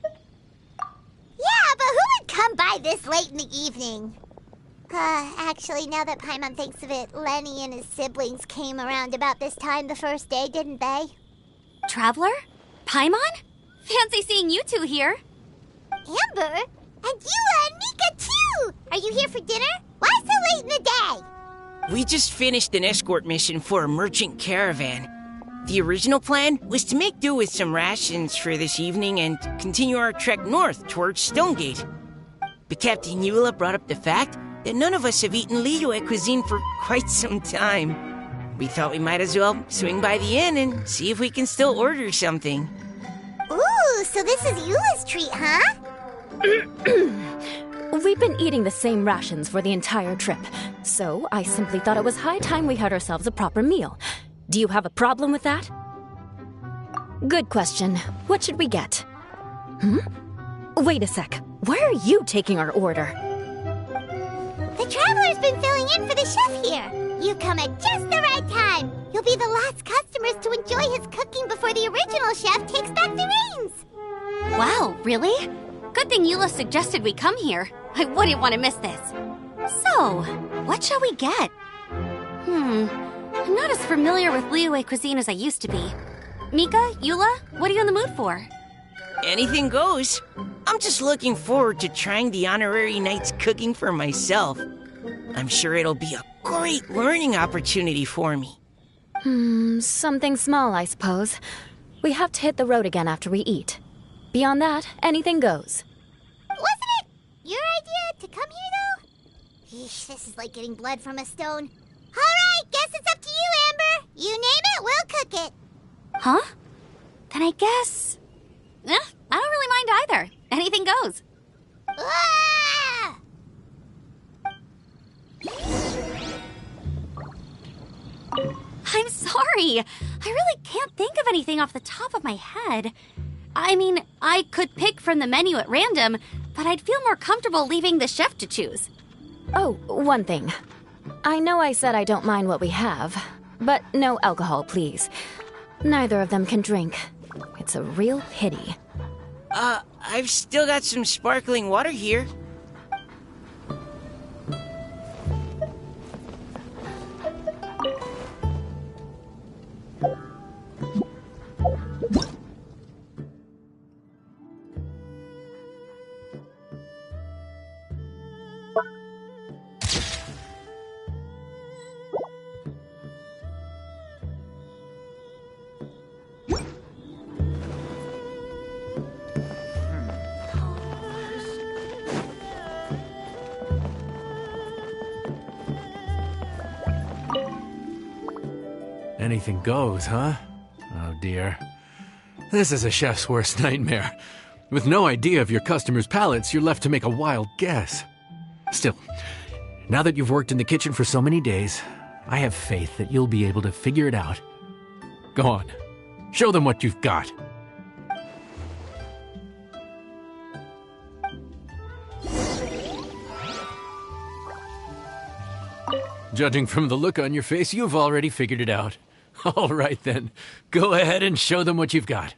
Yeah, but who would come by this late in the evening? Actually, now that Paimon thinks of it, Lenny and his siblings came around about this time the first day, didn't they? Traveler? Paimon? Fancy seeing you two here. Amber? And Eula and Mika, too! Are you here for dinner? Why so late in the day? We just finished an escort mission for a merchant caravan. The original plan was to make do with some rations for this evening and continue our trek north towards Stonegate. But Captain Eula brought up the fact that none of us have eaten Liyue cuisine for quite some time. We thought we might as well swing by the inn and see if we can still order something. Ooh, so this is Eula's treat, huh? We've been eating the same rations for the entire trip, so I simply thought it was high time we had ourselves a proper meal. Do you have a problem with that? Good question. What should we get? Wait a sec. Why are you taking our order? The Traveler's been filling in for the chef here. You come at just the right time. You'll be the last customers to enjoy his cooking before the original chef takes back the reins. Wow, really? Good thing Eula suggested we come here. I wouldn't want to miss this. So, what shall we get? I'm not as familiar with Liyue cuisine as I used to be. Mika, Eula, what are you in the mood for? Anything goes. I'm just looking forward to trying the honorary knight's cooking for myself. I'm sure it'll be a great learning opportunity for me. Something small, I suppose. We have to hit the road again after we eat. Beyond that, anything goes. Wasn't it your idea to come here, though? Eesh, this is like getting blood from a stone. All right, guess it's up to you, Amber. You name it, we'll cook it. Huh? Then I guess... I don't really mind either. Anything goes. Ah! I'm sorry. I really can't think of anything off the top of my head. I mean, I could pick from the menu at random, but I'd feel more comfortable leaving the chef to choose. Oh, one thing. I know I said I don't mind what we have, but no alcohol, please. Neither of them can drink. It's a real pity. I've still got some sparkling water here. Anything goes, huh? Oh dear. This is a chef's worst nightmare. With no idea of your customers' palates, you're left to make a wild guess. Still, now that you've worked in the kitchen for so many days, I have faith that you'll be able to figure it out. Go on. Show them what you've got. Judging from the look on your face, you've already figured it out. All right then, go ahead and show them what you've got.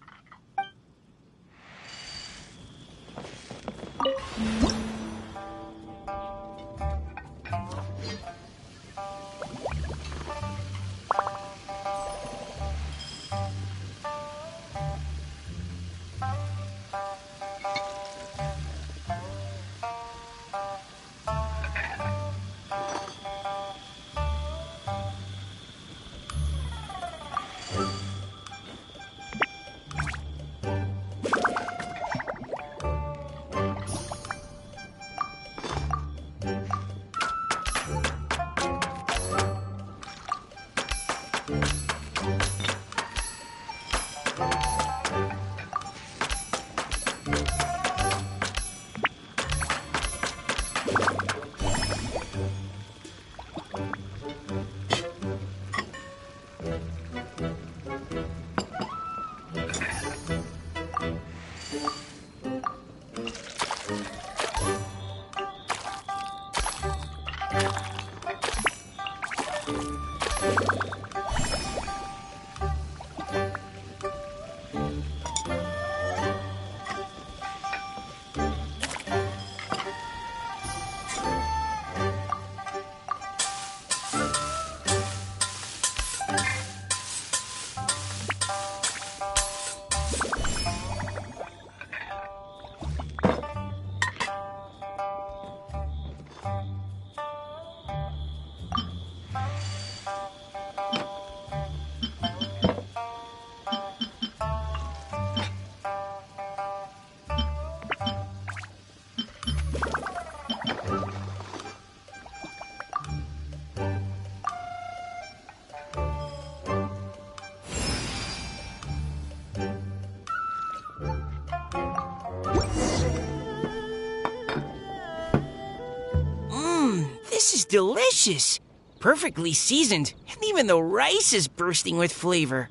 This is delicious. Perfectly seasoned, and even the rice is bursting with flavor.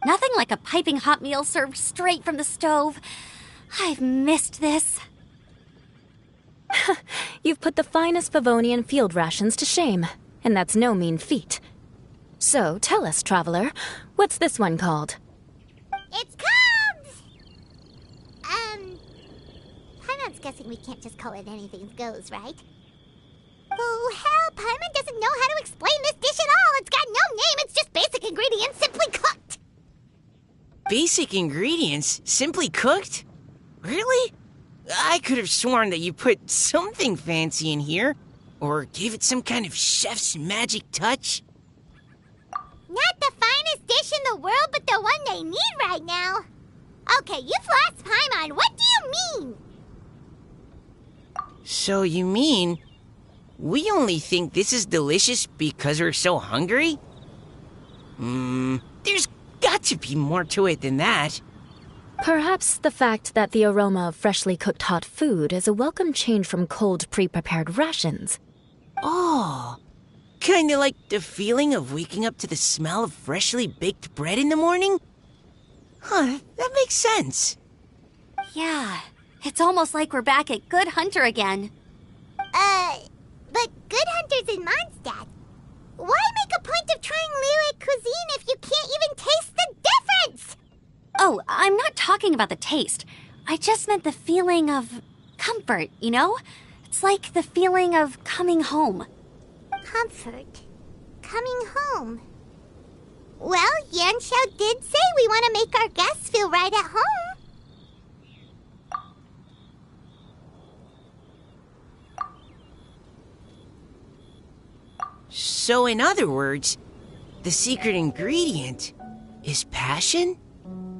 Nothing like a piping hot meal served straight from the stove. I've missed this. You've put the finest Favonian field rations to shame, and that's no mean feat. So, tell us, traveler, what's this one called? It's Cubs! Paimon's guessing we can't just call it anything goes, right? Oh, hell, Paimon doesn't know how to explain this dish at all. It's got no name, it's just basic ingredients simply cooked. Basic ingredients? Simply cooked? Really? I could have sworn that you put something fancy in here, or gave it some kind of chef's magic touch. Not the finest dish in the world, but the one they need right now. Okay, you've lost Paimon. What do you mean? So you mean we only think this is delicious because we're so hungry? There's got to be more to it than that. Perhaps the fact that the aroma of freshly cooked hot food is a welcome change from cold, pre-prepared rations. Oh, kinda like the feeling of waking up to the smell of freshly baked bread in the morning? Huh, that makes sense. Yeah, it's almost like we're back at Good Hunter again. But Good Hunter's in Mondstadt. Why make a point of trying Liyue cuisine if you can't even taste the difference? Oh, I'm not talking about the taste. I just meant the feeling of comfort, you know? It's like the feeling of coming home. Comfort. Coming home. Well, Yanxiao did say we want to make our guests feel right at home. So in other words, the secret ingredient is passion?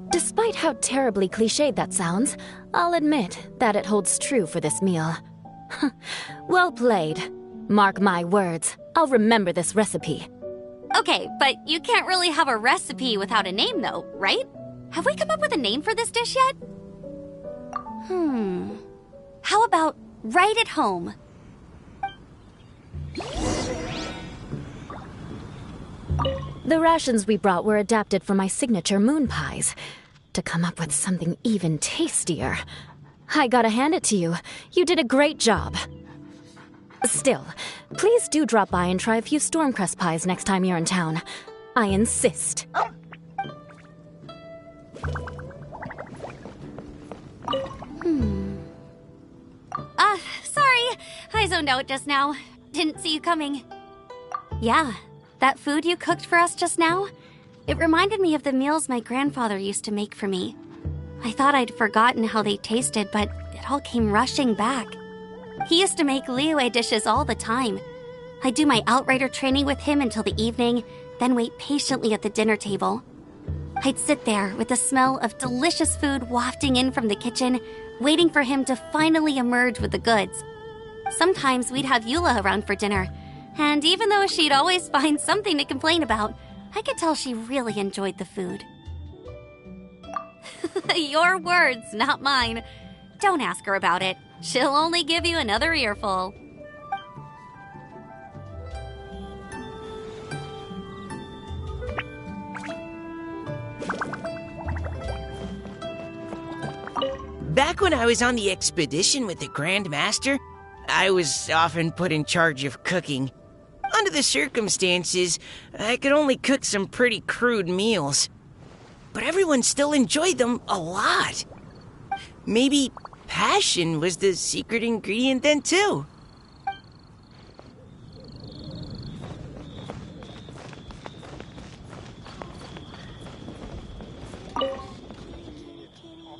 Despite how terribly cliched that sounds, I'll admit that it holds true for this meal. Well played. Mark my words, I'll remember this recipe. Okay, but you can't really have a recipe without a name, though, right? Have we come up with a name for this dish yet? How about right at home? The rations we brought were adapted from my signature moon pies. To come up with something even tastier, I gotta hand it to you. You did a great job. Still, please do drop by and try a few Stormcrest pies next time you're in town. I insist. Sorry. I zoned out just now. Didn't see you coming. Yeah, that food you cooked for us just now? It reminded me of the meals my grandfather used to make for me. I thought I'd forgotten how they tasted, but it all came rushing back. He used to make Liyue dishes all the time. I'd do my outrider training with him until the evening, then wait patiently at the dinner table. I'd sit there with the smell of delicious food wafting in from the kitchen, waiting for him to finally emerge with the goods. Sometimes we'd have Eula around for dinner, and even though she'd always find something to complain about, I could tell she really enjoyed the food. Your words, not mine. Don't ask her about it. She'll only give you another earful. Back when I was on the expedition with the Grand Master, I was often put in charge of cooking. Under the circumstances, I could only cook some pretty crude meals. But everyone still enjoyed them a lot. Maybe passion was the secret ingredient then, too.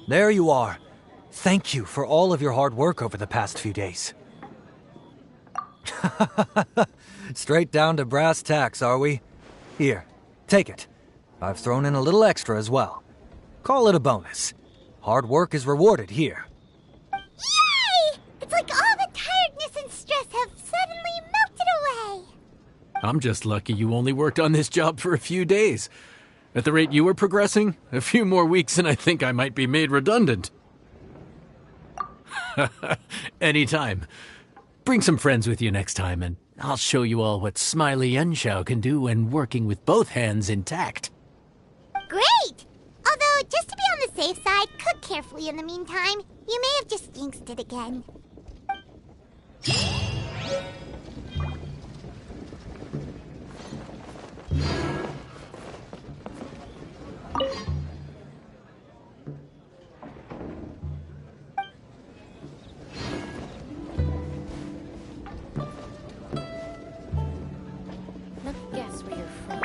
There you are. Thank you for all of your hard work over the past few days. Straight down to brass tacks, are we? Here, take it. I've thrown in a little extra as well. Call it a bonus. Hard work is rewarded here. Yay! It's like all the tiredness and stress have suddenly melted away. I'm just lucky you only worked on this job for a few days. At the rate you were progressing, a few more weeks and I think I might be made redundant. Anytime. Bring some friends with you next time, and I'll show you all what Smiley Yenshao can do when working with both hands intact. Great! Although, just to be on the safe side, cook carefully in the meantime. You may have just jinxed it again. Let's guess where you're from.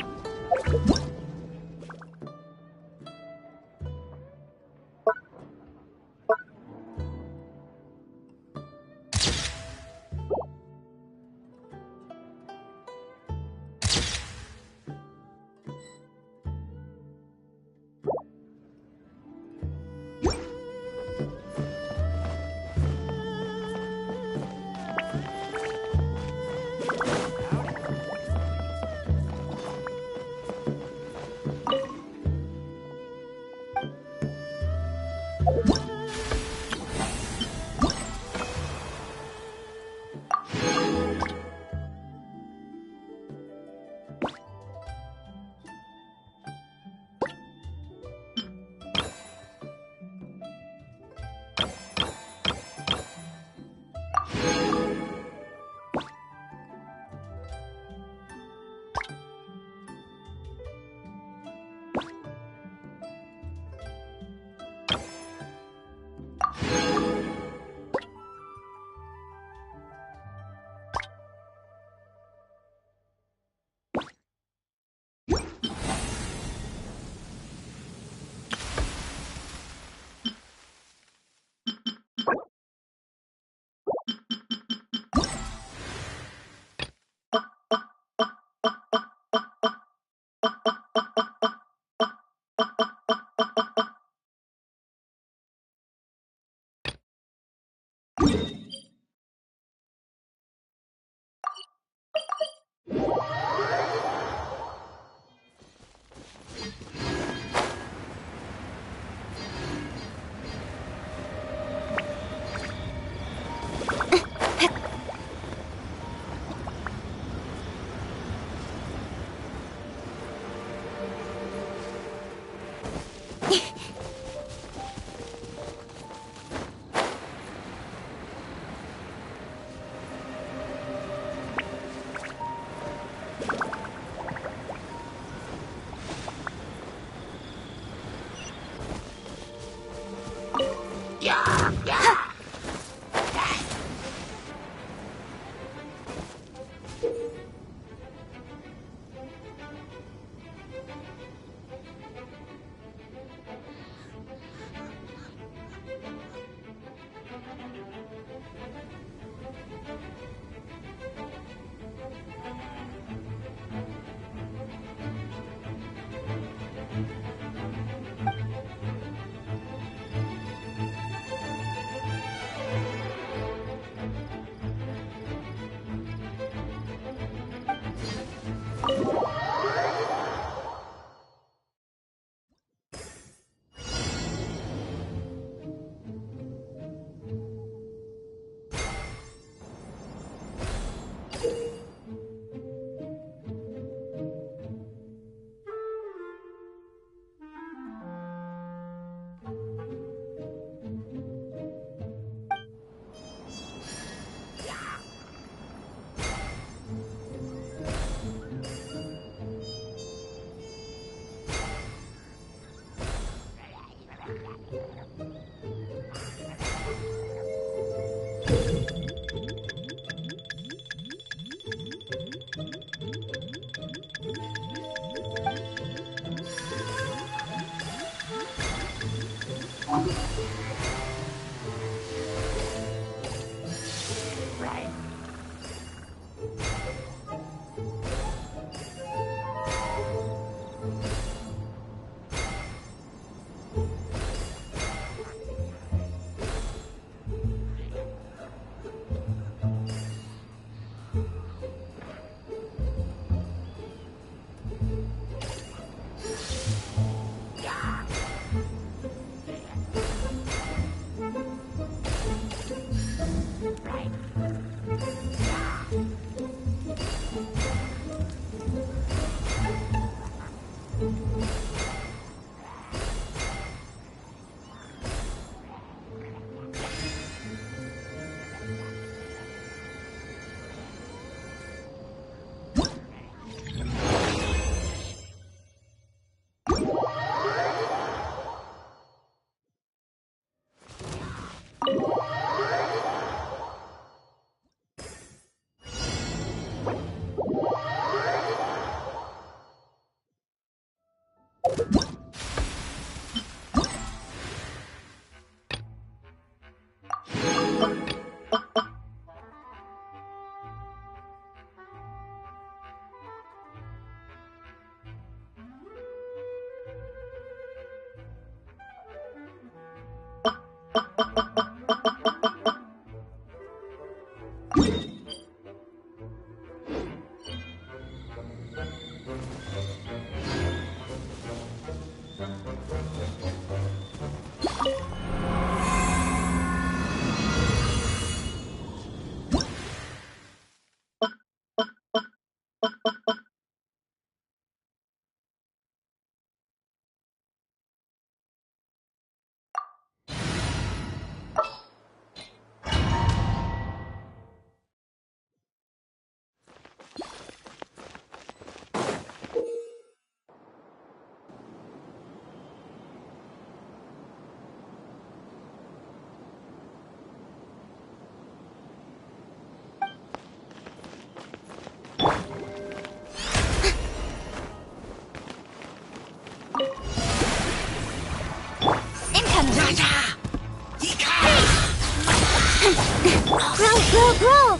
Grow!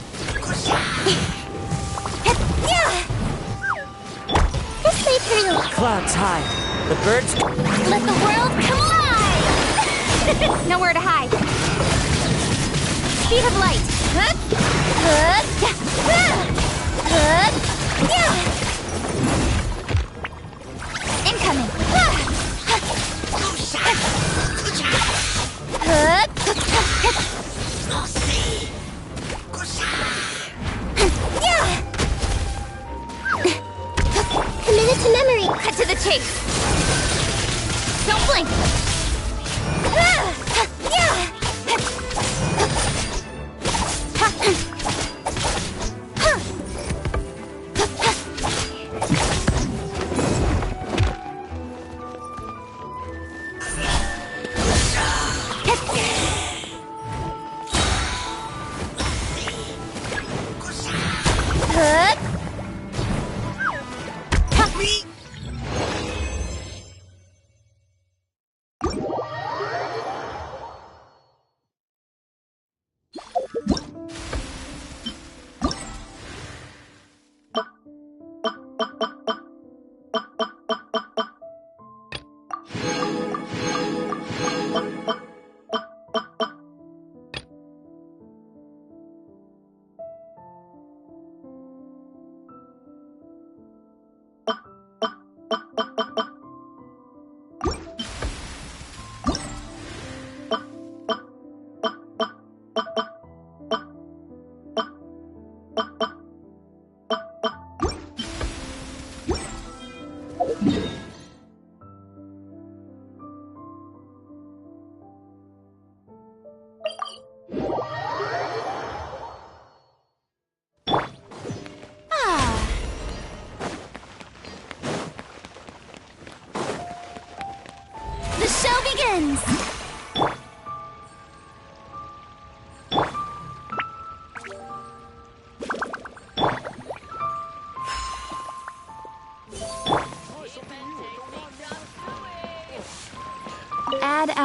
This way through. Clouds high. The birds... Let the world collide! Nowhere to hide. Speed of light. Incoming. Committed to memory. Cut to the chase. Don't blink.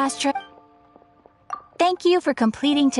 last trip. Thank you for completing